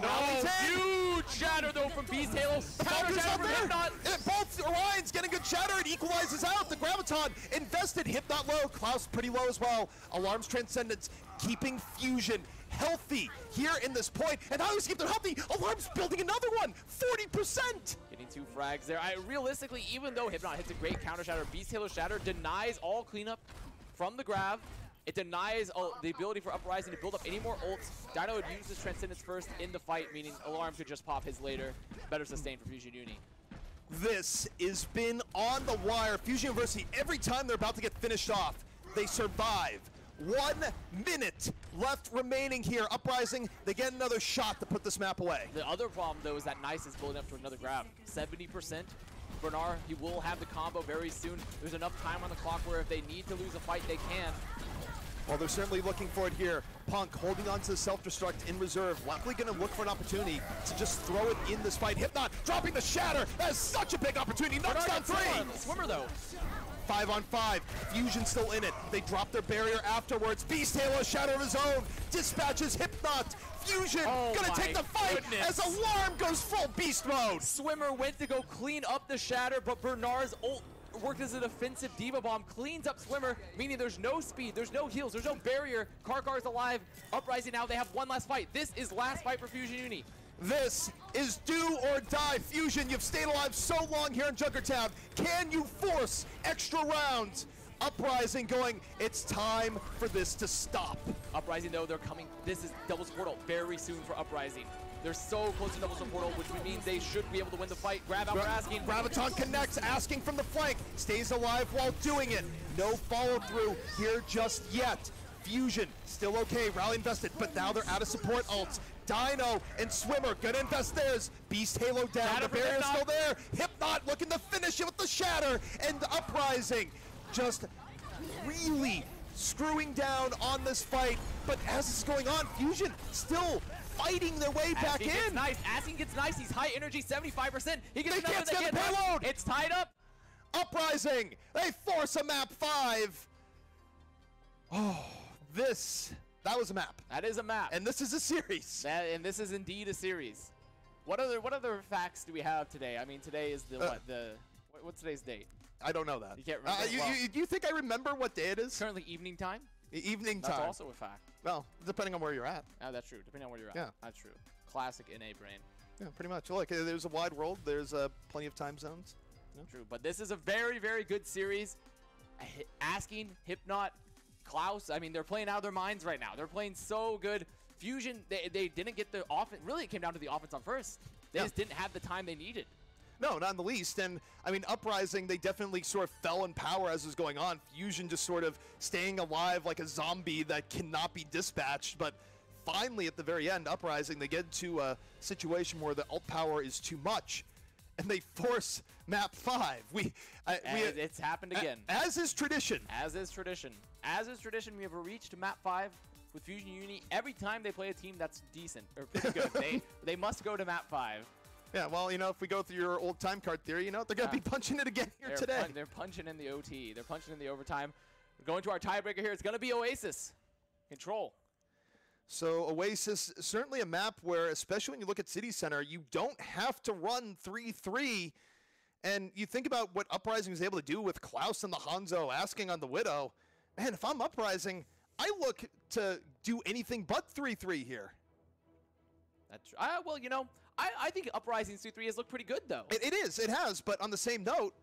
Speaker 2: huge shatter though from Beast Halo. Counter shatter from Hypnot.
Speaker 1: Both Orions getting good shatter. It equalizes out. The Graviton invested. Hypnot low. Klaus pretty low as well. Alarm's Transcendence keeping Fusion healthy here in this point. And how do you keep them healthy? Alarm's building another one. 40%.
Speaker 2: Getting 2 frags there. Realistically, even though Hypnot hits a great counter shatter, Beast Halo shatter denies all cleanup from the Grav. It denies the ability for Uprising to build up any more ults. Dino would use his Transcendence first in the fight, meaning Alarm could just pop his later. Better sustain for Fusion Uni.
Speaker 1: This has been on the wire. Fusion University, every time they're about to get finished off, they survive. 1 minute left remaining here. Uprising, they get another shot to put this map away.
Speaker 2: The other problem, though, is that Nice is building up to another grab. 70%. Bernard, he will have the combo very soon. There's enough time on the clock where if they need to lose a fight, they can.
Speaker 1: Well, they're certainly looking for it here. Punk holding on to the self-destruct in reserve. Likely going to look for an opportunity to just throw it in this fight. Hypnot dropping the shatter. That is such a big opportunity. Knocks down 3.
Speaker 2: Swimmer, though.
Speaker 1: 5 on 5. Fusion still in it. They drop their barrier afterwards. Beast Halo, shatter of his own. Dispatches Hypnot. Fusion gonna take the fight as Alarm goes full beast mode.
Speaker 2: Swimmer went to go clean up the shatter, but Bernard's ult worked as a defensive diva bomb, cleans up Swimmer, meaning there's no speed, there's no heals, there's no barrier. Karkar's alive. Uprising now, they have one last fight. This is last fight for Fusion Uni.
Speaker 1: This is do or die. Fusion, you've stayed alive so long here in Junkertown. Can you force extra rounds? Uprising going, it's time for this to stop.
Speaker 2: Uprising though, they're coming, this is Devil's Portal very soon for Uprising. They're so close to Devil's Portal, which means they should be able to win the fight. Grab out for Asking.
Speaker 1: Graviton connects, Asking from the flank, stays alive while doing it. No follow through here just yet. Fusion still okay, rally invested, but now they're out of support ults. Dino and Swimmer gonna invest theirs. Beast Halo down,
Speaker 2: Shatter
Speaker 1: the barrier's still there. Hypnot looking to finish it with the shatter, and Uprising just really screwing down on this fight. But as this is going on, Fusion still fighting their way back in.
Speaker 2: Gets nice. Asking gets nice. He's high energy, 75%. He gets
Speaker 1: they can't get the payload.
Speaker 2: It's tied up.
Speaker 1: Uprising, they force a map 5. Oh, that was a map.
Speaker 2: That is a map.
Speaker 1: And this is a series.
Speaker 2: And this is indeed a series. What other facts do we have today? I mean, today is what's today's date?
Speaker 1: I don't know that.
Speaker 2: You can't remember?
Speaker 1: You think I remember what day it is?
Speaker 2: Currently evening time.
Speaker 1: Evening time.
Speaker 2: That's also a fact.
Speaker 1: Well, depending on where you're at.
Speaker 2: Oh, that's true. Depending on where you're at.
Speaker 1: Yeah.
Speaker 2: That's true. Classic NA brain.
Speaker 1: Yeah, pretty much. Look, there's a wide world. There's plenty of time zones.
Speaker 2: Yeah. True, but this is a very, very good series. Asking, Hypnot, Klaus, I mean, they're playing out of their minds right now. They're playing so good. Fusion, they didn't get the offense. Really, it came down to the offense on first. They just didn't have the time they needed.
Speaker 1: No, not in the least. And, I mean, Uprising, they definitely sort of fell in power as was going on. Fusion just sort of staying alive like a zombie that cannot be dispatched. But finally, at the very end, Uprising, they get into a situation where the ult power is too much. And they force map 5.
Speaker 2: It's happened again.
Speaker 1: As is tradition.
Speaker 2: As is tradition. As is tradition, we have reached map 5 with Fusion Uni. Every time they play a team that's decent or pretty good, they must go to map 5.
Speaker 1: Yeah, well, you know, if we go through your old time card theory, you know, they're going to be punching it again here today.
Speaker 2: They're punching in the OT. They're punching in the overtime. We're going to our tiebreaker here. It's going to be Oasis. Control.
Speaker 1: So Oasis, certainly a map where, especially when you look at City Center, you don't have to run 3-3. And you think about what Uprising was able to do with Klaus and the Hanzo asking on the Widow. Man, if I'm Uprising, I look to do anything but 3-3 here.
Speaker 2: That's well, you know, I think Uprising's 2-3 has looked pretty good, though.
Speaker 1: It is. It has. But on the same note,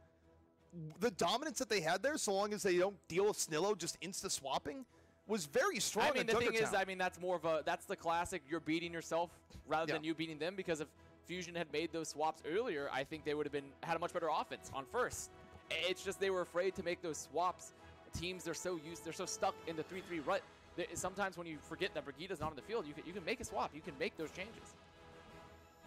Speaker 1: the dominance that they had there, so long as they don't deal with Snillo just insta-swapping, was very strong.
Speaker 2: I mean, the thing is, I mean, that's more of that's the classic, you're beating yourself rather than you beating them, because if Fusion had made those swaps earlier, I think they would have had a much better offense on first. It's just they were afraid to make those swaps. Teams, they're so stuck in the 3-3 rut. Sometimes when you forget that Brigida's not on the field, you can make a swap. You can make those changes.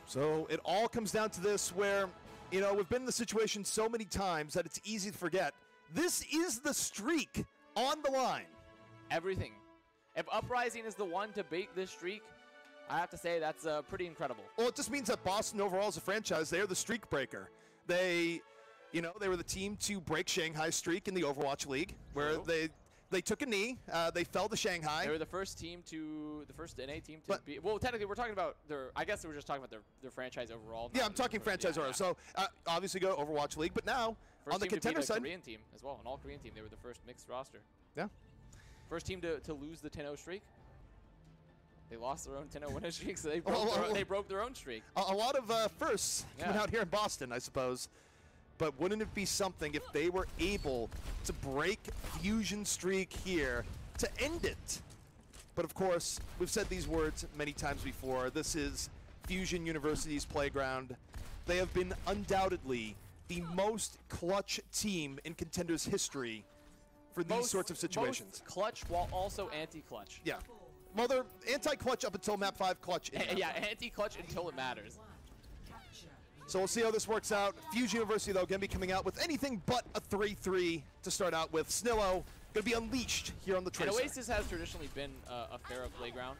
Speaker 1: So it all comes down to this where, you know, we've been in the situation so many times that it's easy to forget. This is the streak on the line.
Speaker 2: Everything. If Uprising is the one to bait this streak, I have to say that's pretty incredible.
Speaker 1: Well, it just means that Boston overall as a franchise, they're the streak breaker. They, you know, they were the team to break Shanghai's streak in the Overwatch League, where they took a knee, they fell to Shanghai.
Speaker 2: They were the first NA team to be. Well, technically, we're talking about I guess we're just talking about their franchise overall.
Speaker 1: Yeah, I'm talking franchise overall. So obviously go Overwatch League, but now
Speaker 2: first
Speaker 1: on the Contender side,
Speaker 2: Korean team as well, an all-Korean team. They were the first mixed roster.
Speaker 1: Yeah.
Speaker 2: First team to lose the 10-0 streak. They lost their own 10-0 winning streak, so they broke their own streak.
Speaker 1: A lot of firsts coming out here in Boston, I suppose. But wouldn't it be something if they were able to break Fusion's streak here to end it? But of course, we've said these words many times before. This is Fusion University's playground. They have been undoubtedly the most clutch team in Contenders history for these sorts of situations.
Speaker 2: Most clutch while also anti-clutch.
Speaker 1: Yeah. Well, they're anti-clutch up until map 5 clutch.
Speaker 2: Yeah, anti-clutch until it matters.
Speaker 1: So we'll see how this works out. Fusion University, though, going to be coming out with anything but a 3-3 to start out with. Snillo going to be unleashed here on the Tracer.
Speaker 2: And Oasis has traditionally been a Pharah playground.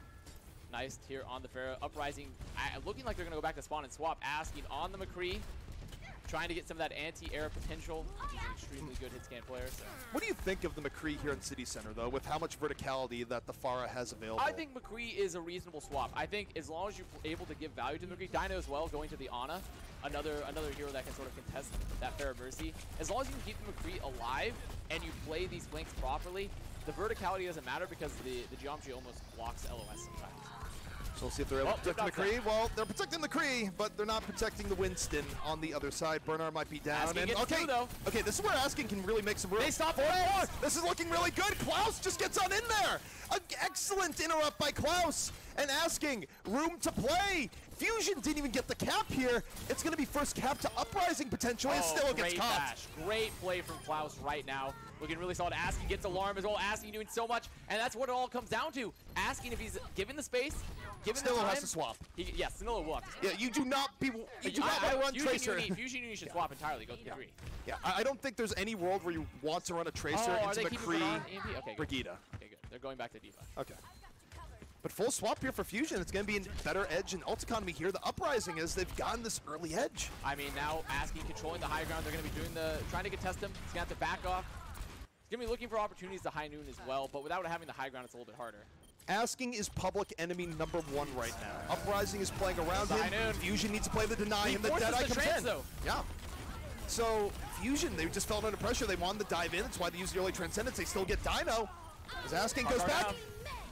Speaker 2: Nice here on the Pharah. Uprising looking like they're going to go back to spawn and swap. Asking on the McCree. Trying to get some of that anti-air potential. He's an extremely good hit scan player. So.
Speaker 1: What do you think of the McCree here in City Center, though, with how much verticality that the Pharah has available?
Speaker 2: I think McCree is a reasonable swap. I think as long as you're able to give value to the McCree, Dino as well, going to the Ana, another hero that can sort of contest that Pharah Mercy. As long as you can keep the McCree alive and you play these flanks properly, the verticality doesn't matter because the geometry almost blocks LOS sometimes.
Speaker 1: So we'll see if they're able to protect the McCree. Well, they're protecting the McCree, but they're not protecting the Winston on the other side. Bernard might be down.
Speaker 2: And
Speaker 1: okay, this is where Asking can really make some room.
Speaker 2: They stop for
Speaker 1: This is looking really good. Klaus just gets on in there. An excellent interrupt by Klaus. And Asking, room to play. Fusion didn't even get the cap here. It's going to be first cap to Uprising potentially. It still gets caught.
Speaker 2: Great play from Klaus right now. Looking really solid. Asking gets alarm as well. Asking doing so much, and that's what it all comes down to. Asking if he's given the space, given the time.
Speaker 1: Snillo has to swap.
Speaker 2: Yes, Snillo will have to swap.
Speaker 1: Yeah, you do not run Tracer.
Speaker 2: Fusion Uni should swap entirely. Go to the 3.
Speaker 1: Yeah, I don't think there's any world where you want to run a Tracer into McCree,
Speaker 2: okay,
Speaker 1: Brigida.
Speaker 2: Okay, good. They're going back to D.Va.
Speaker 1: Okay. But full swap here for Fusion. It's going to be a better edge and ult economy here. The Uprising is they've gotten this early edge.
Speaker 2: I mean, now Asking controlling the high ground. They're going to be doing trying to contest him. He's going to have to back off. He's going to be looking for opportunities to high noon as well, but without having the high ground, it's a little bit harder.
Speaker 1: Asking is public enemy #1 right now. Uprising is playing around him. Fusion needs to play the deny him. The Deadeye comes in.
Speaker 2: Though.
Speaker 1: Yeah. So Fusion, they just felt under pressure. They wanted to dive in. That's why they used the early Transcendence. They still get Dino. As Asking goes back,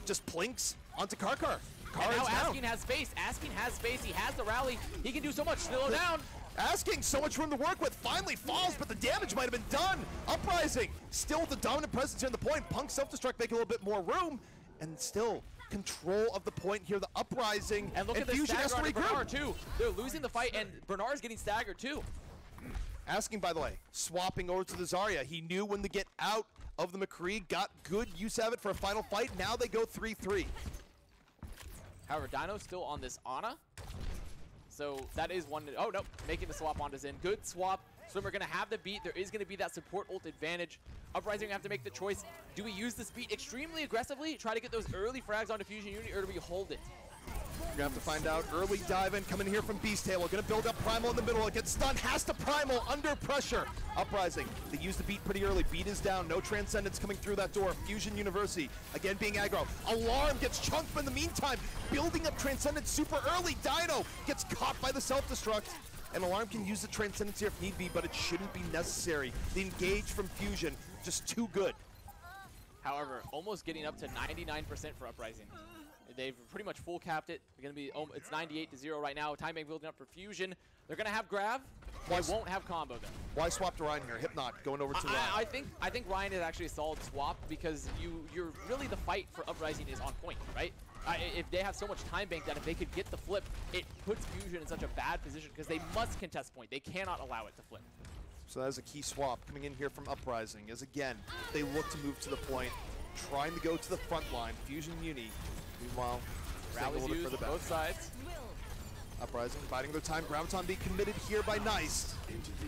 Speaker 1: just plinks onto Karkar.
Speaker 2: And now Asking has space. Asking has space. He has the rally. He can do so much. Slow down.
Speaker 1: Asking so much room to work with, finally falls, but the damage might have been done. Uprising, still the dominant presence here in the point. Punk self-destruct making a little bit more room, and still control of the point here. The Uprising
Speaker 2: and look at the
Speaker 1: Fusion has to
Speaker 2: stagger on
Speaker 1: regroup.
Speaker 2: Bernard too. They're losing the fight, and Bernard's getting staggered too.
Speaker 1: Asking, by the way, swapping over to the Zarya. He knew when to get out of the McCree, got good use of it for a final fight. Now they go 3-3.
Speaker 2: However, Dino's still on this Ana. So that is one. Oh, no. Making the swap onto Zin. Good swap. Swimmer going to have the beat. There is going to be that support ult advantage. Uprising have to make the choice. Do we use this beat extremely aggressively, try to get those early frags onto Fusion Unity, or do we hold it?
Speaker 1: You're going to have to find out. Early dive in coming here from Beast Halo. Going to build up Primal in the middle. It gets stunned. Has to Primal under pressure. Uprising. They use the beat pretty early. Beat is down. No Transcendence coming through that door. Fusion University. Again being aggro. Alarm gets chunked, but in the meantime, building up Transcendence super early. Dino gets caught by the self-destruct. And Alarm can use the Transcendence here if need be, but it shouldn't be necessary. The engage from Fusion, just too good.
Speaker 2: However, almost getting up to 99% for Uprising. They've pretty much full capped it. They're gonna be, it's 98-0 right now. Time bank building up for Fusion. They're gonna have Grav. They won't have combo though.
Speaker 1: Why swap to Ryan here? Hypnot going over to Ryan.
Speaker 2: I think Ryan is actually a solid swap because you're really, the fight for Uprising is on point, right? If they have so much time bank that if they could get the flip, it puts Fusion in such a bad position because they must contest point. They cannot allow it to flip.
Speaker 1: So that is a key swap coming in here from Uprising as again, they look to move to the point, trying to go to the front line. Fusion Uni, meanwhile,
Speaker 2: rallies
Speaker 1: a little bit
Speaker 2: used
Speaker 1: further back.
Speaker 2: both sides.
Speaker 1: Uprising biding their time. Graviton being committed here by Nice.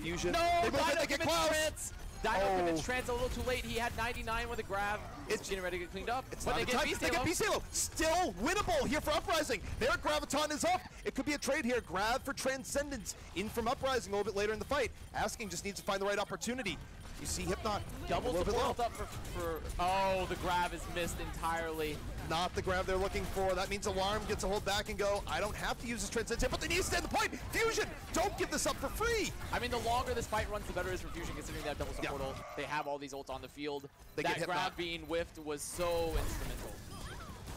Speaker 1: Fusion.
Speaker 2: No,
Speaker 1: they both
Speaker 2: Dino
Speaker 1: get
Speaker 2: commits
Speaker 1: Klaus.
Speaker 2: trance. Dino commits trance a little too late. He had 99 with a Grav. It's getting ready to get cleaned up.
Speaker 1: It's
Speaker 2: but
Speaker 1: not the time. They get Beast Halo. Still winnable here for Uprising. Their Graviton is up. It could be a trade here. Grav for Transcendence in from Uprising a little bit later in the fight. Asking just needs to find the right opportunity. You see Hypnot
Speaker 2: double support up for oh, the Grav is missed entirely.
Speaker 1: Not the grab they're looking for. That means Alarm gets to hold back and go, I don't have to use this Transcendence, but they need to stand the point. Fusion, don't give this up for free.
Speaker 2: I mean, the longer this fight runs, the better it is for Fusion, considering they have double support ult. They have all these ults on the field. That grab being whiffed was so instrumental.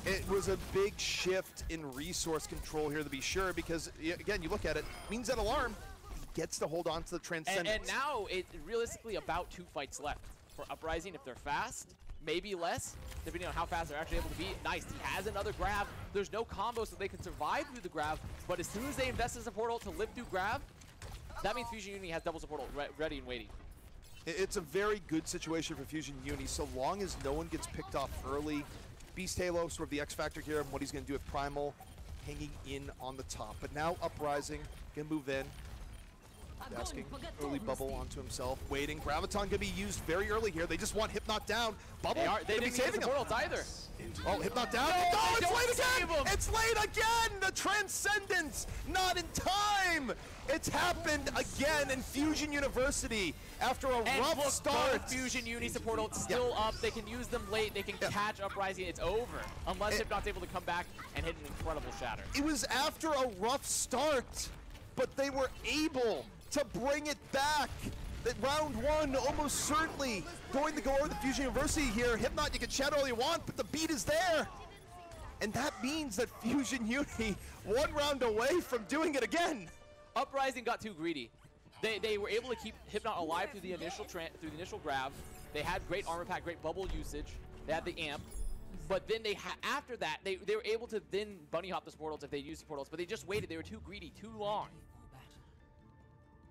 Speaker 1: It was a big shift in resource control here to be sure, because again, you look at it, means that Alarm gets to hold on to the Transcendence.
Speaker 2: And now it's realistically about 2 fights left for Uprising. If they're fast, maybe less, depending on how fast they're actually able to be. Nice, he has another grab. There's no combo, so they can survive through the grab, but as soon as they invest in support ult to live through grab, that means Fusion Uni has double support ult ready and waiting.
Speaker 1: It's a very good situation for Fusion Uni, so long as no one gets picked off early. Beast Halo, sort of the X factor here, and what he's going to do with Primal, hanging in on the top. But now Uprising, going to move in. Asking early bubble onto himself, waiting. Graviton going to be used very early here. They just want Hypnot down. Bubble,
Speaker 2: they didn't use the portals either.
Speaker 1: Oh, Hypnot down. No, it's late again! It's late again! The Transcendence, not in time! It's happened again in Fusion University after a rough start.
Speaker 2: Fusion Uni support ult still up. They can use them late. They can catch Uprising. It's over unless Hypnot's able to come back and hit an incredible shatter.
Speaker 1: It was after a rough start, but they were able to bring it back. That round 1 almost certainly going to go over the Fusion University here. Hypnot, you can chat all you want, but the beat is there. And that means that Fusion Uni 1 round away from doing it again.
Speaker 2: Uprising got too greedy. They were able to keep Hypnot alive through the initial grab. They had great armor pack, great bubble usage. They had the amp. But then after that, they were able to then bunny hop the support ults if they used support ults, but they just waited. They were too greedy, too long.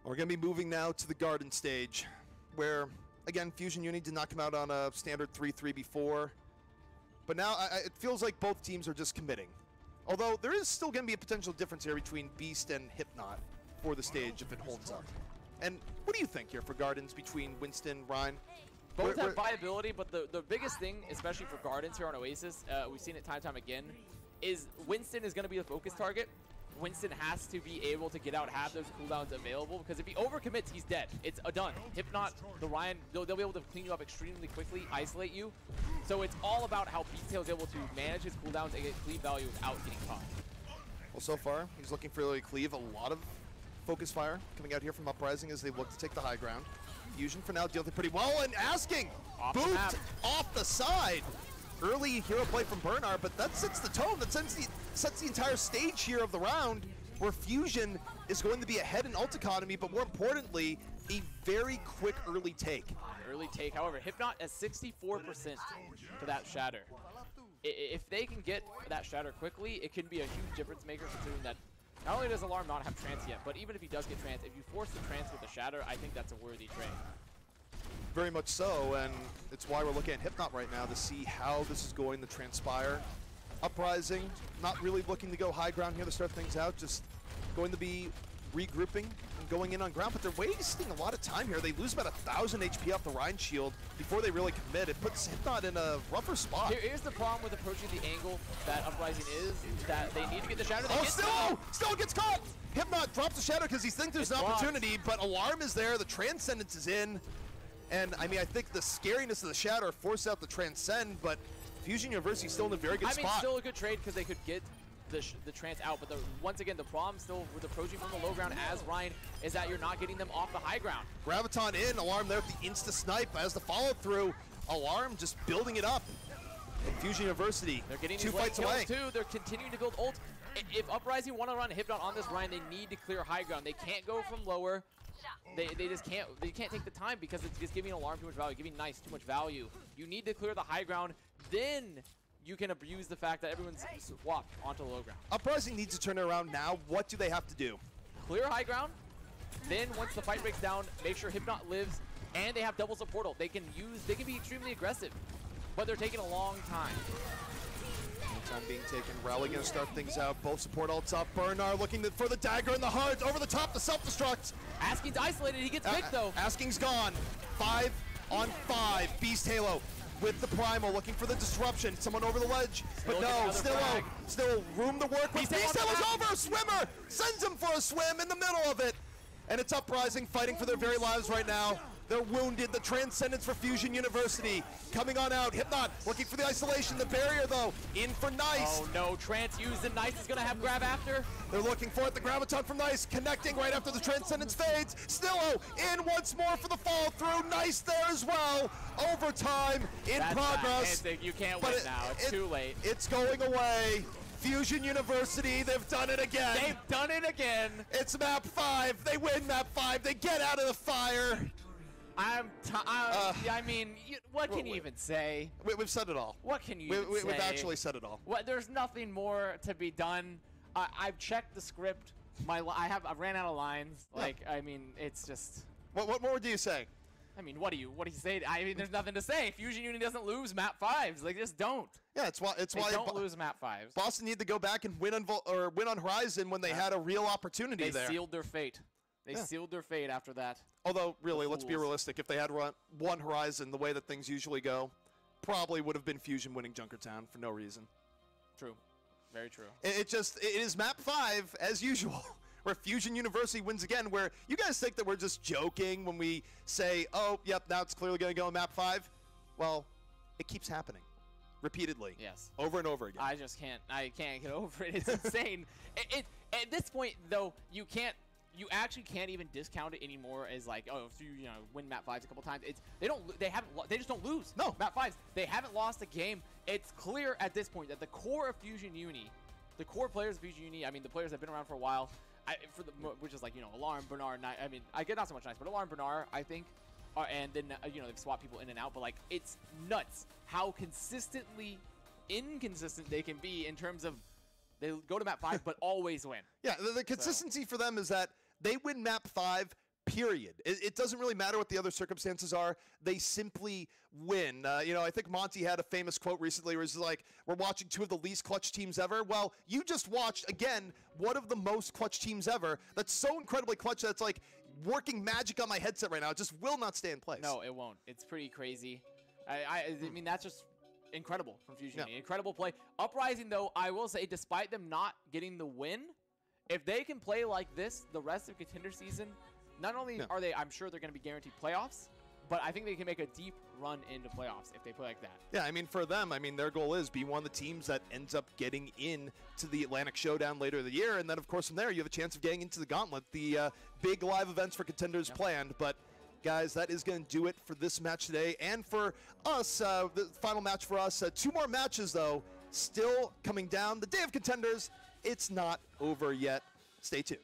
Speaker 1: We're going to be moving now to the Garden stage, where, again, Fusion Uni did not come out on a standard 3-3 before. But now it feels like both teams are just committing. Although there is still going to be a potential difference here between Beast and Hypnot for the stage if it holds up. And what do you think here for Gardens between Winston, Ryan?
Speaker 2: Both have viability, but the biggest thing, especially for Gardens here on Oasis, we've seen it time and time again, is Winston is going to be the focus target. Winston has to be able to get out, have those cooldowns available, because if he overcommits, he's dead. It's done. Hypnot, the Ryan, they'll be able to clean you up extremely quickly, isolate you. So it's all about how Beast is able to manage his cooldowns and get cleave value without getting caught.
Speaker 1: Well, so far, he's looking for a cleave. A lot of focus fire coming out here from Uprising as they look to take the high ground. Fusion for now dealing pretty well, and Asking booped off the side. Early hero play from Bernard, but that sets the tone. That sends sets the entire stage here of the round, where Fusion is going to be ahead in ult economy, but more importantly, a very quick early take.
Speaker 2: Early take, however, Hypnot at 64% to that Shatter. If they can get that Shatter quickly, it can be a huge difference maker, considering that not only does Alarm not have Trance yet, but even if he does get Trance, if you force the Trance with the Shatter, I think that's a worthy trade.
Speaker 1: Very much so, and it's why we're looking at Hypnot right now to see how this is going to transpire. Uprising, not really looking to go high ground here to start things out, just going to be regrouping and going in on ground, but they're wasting a lot of time here. They lose about 1,000 HP off the Rhine shield before they really commit. It puts Hypnot in a rougher spot.
Speaker 2: Here's the problem with approaching the angle that Uprising is that they need to get the Shadow.
Speaker 1: Still gets caught! Hypnot drops the Shadow because he thinks there's an opportunity, but Alarm is there, the Transcendence is in, and I mean, I think the scariness of the Shatter forced out the Transcend, but Fusion University still in a very good spot.
Speaker 2: I mean, still a good trade because they could get the Trance out, but once again, the problem still with approaching from the low ground as Ryan is that you're not getting them off the high ground.
Speaker 1: Graviton in, Alarm there with the insta-snipe as the follow-through. Alarm just building it up. And Fusion University,
Speaker 2: they're getting
Speaker 1: 2 fights away.
Speaker 2: Too. They're continuing to build ult. If Uprising want to run Hypnot on this Ryan, they need to clear high ground. They can't go from lower. They just can't. They can't take the time because it's just giving Alarm too much value, giving Nice too much value. You need to clear the high ground. Then you can abuse the fact that everyone's swapped onto the low ground.
Speaker 1: Uprising needs to turn it around now. What do they have to do?
Speaker 2: Clear high ground. Then once the fight breaks down, make sure Hypnot lives, and they have double support ult. They can be extremely aggressive, but they're taking a long time.
Speaker 1: Time being taken. Rally gonna start things out. Both support ults up. Bernard looking for the dagger in the heart. Over the top, the self-destruct.
Speaker 2: Asking's isolated. He gets picked though.
Speaker 1: Asking's gone. 5 on 5. Beast Halo with the Primal looking for the disruption. Someone over the ledge. But no, still room to work with. Beast Halo's over. Swimmer sends him for a swim in the middle of it. And it's Uprising fighting for their very lives right now. They're wounded. The Transcendence for Fusion University coming on out. Hypnot looking for the isolation. The barrier, though, in for Nice.
Speaker 2: Oh, no. Trance used, and Nice is going to have grab after.
Speaker 1: They're looking for it. The Graviton from Nice connecting right after the Transcendence fades. Stillo in once more for the fall through. Nice there as well. Overtime in progress.
Speaker 2: You can't win now. It's too late.
Speaker 1: It's going away. Fusion University, they've done it again.
Speaker 2: They've done it again.
Speaker 1: It's map 5. They win map 5. They get out of the fire.
Speaker 2: I mean, what can you even say?
Speaker 1: We've said it all.
Speaker 2: What can you even say?
Speaker 1: We've actually said it all.
Speaker 2: There's nothing more to be done. I've checked the script. I ran out of lines. Like, I mean, it's just.
Speaker 1: What more do you say?
Speaker 2: I mean, what do you say? I mean, there's nothing to say. Fusion Uni doesn't lose map 5s. Like, just don't.
Speaker 1: Yeah, it's why
Speaker 2: they don't lose map 5s.
Speaker 1: Boston need to go back and win on Horizon when they had a real opportunity there.
Speaker 2: They sealed their fate. They sealed their fate after that.
Speaker 1: Although, really, let's be realistic. If they had won Horizon the way that things usually go, probably would have been Fusion winning Junkertown for no reason.
Speaker 2: True. Very true.
Speaker 1: It is map 5, as usual, where Fusion University wins again, where you guys think that we're just joking when we say, oh, yep, now it's clearly going to go in map 5. Well, it keeps happening. Repeatedly.
Speaker 2: Yes.
Speaker 1: Over and over again.
Speaker 2: I can't get over it. It's insane. At this point, though, you actually can't even discount it anymore as like, oh, if you win map 5s a couple times. They just don't lose.
Speaker 1: No.
Speaker 2: Map 5s. They haven't lost a game. It's clear at this point that the core of Fusion Uni, the core players of Fusion Uni, I mean, the players that have been around for a while, which is like, Alarm, Bernard, I mean, I get not so much Nice, but Alarm, Bernard, I think, and then, they've swapped people in and out, but like, it's nuts how consistently inconsistent they can be in terms of they go to map 5, but always win.
Speaker 1: Yeah, the consistency for them is that they win map 5, period. It doesn't really matter what the other circumstances are. They simply win. I think Monty had a famous quote recently where he's like, we're watching 2 of the least clutch teams ever. Well, you just watched, again, one of the most clutch teams ever. That's so incredibly clutch that it's like working magic on my headset right now. It just will not stay in place.
Speaker 2: No, it won't. It's pretty crazy. I mean, that's just incredible from Fusion Uni. Incredible play. Uprising, though, I will say, despite them not getting the win, if they can play like this the rest of Contender season, not only are they, I'm sure they're going to be guaranteed playoffs, but I think they can make a deep run into playoffs if they play like that.
Speaker 1: Yeah, I mean, for them, their goal is be one of the teams that ends up getting in to the Atlantic Showdown later in the year, and then, of course, from there, you have a chance of getting into the Gauntlet, the big live events for Contenders planned. But, guys, that is going to do it for this match today, and for us, the final match for us. 2 more matches, though, still coming down. The day of Contenders, it's not over yet. Stay tuned.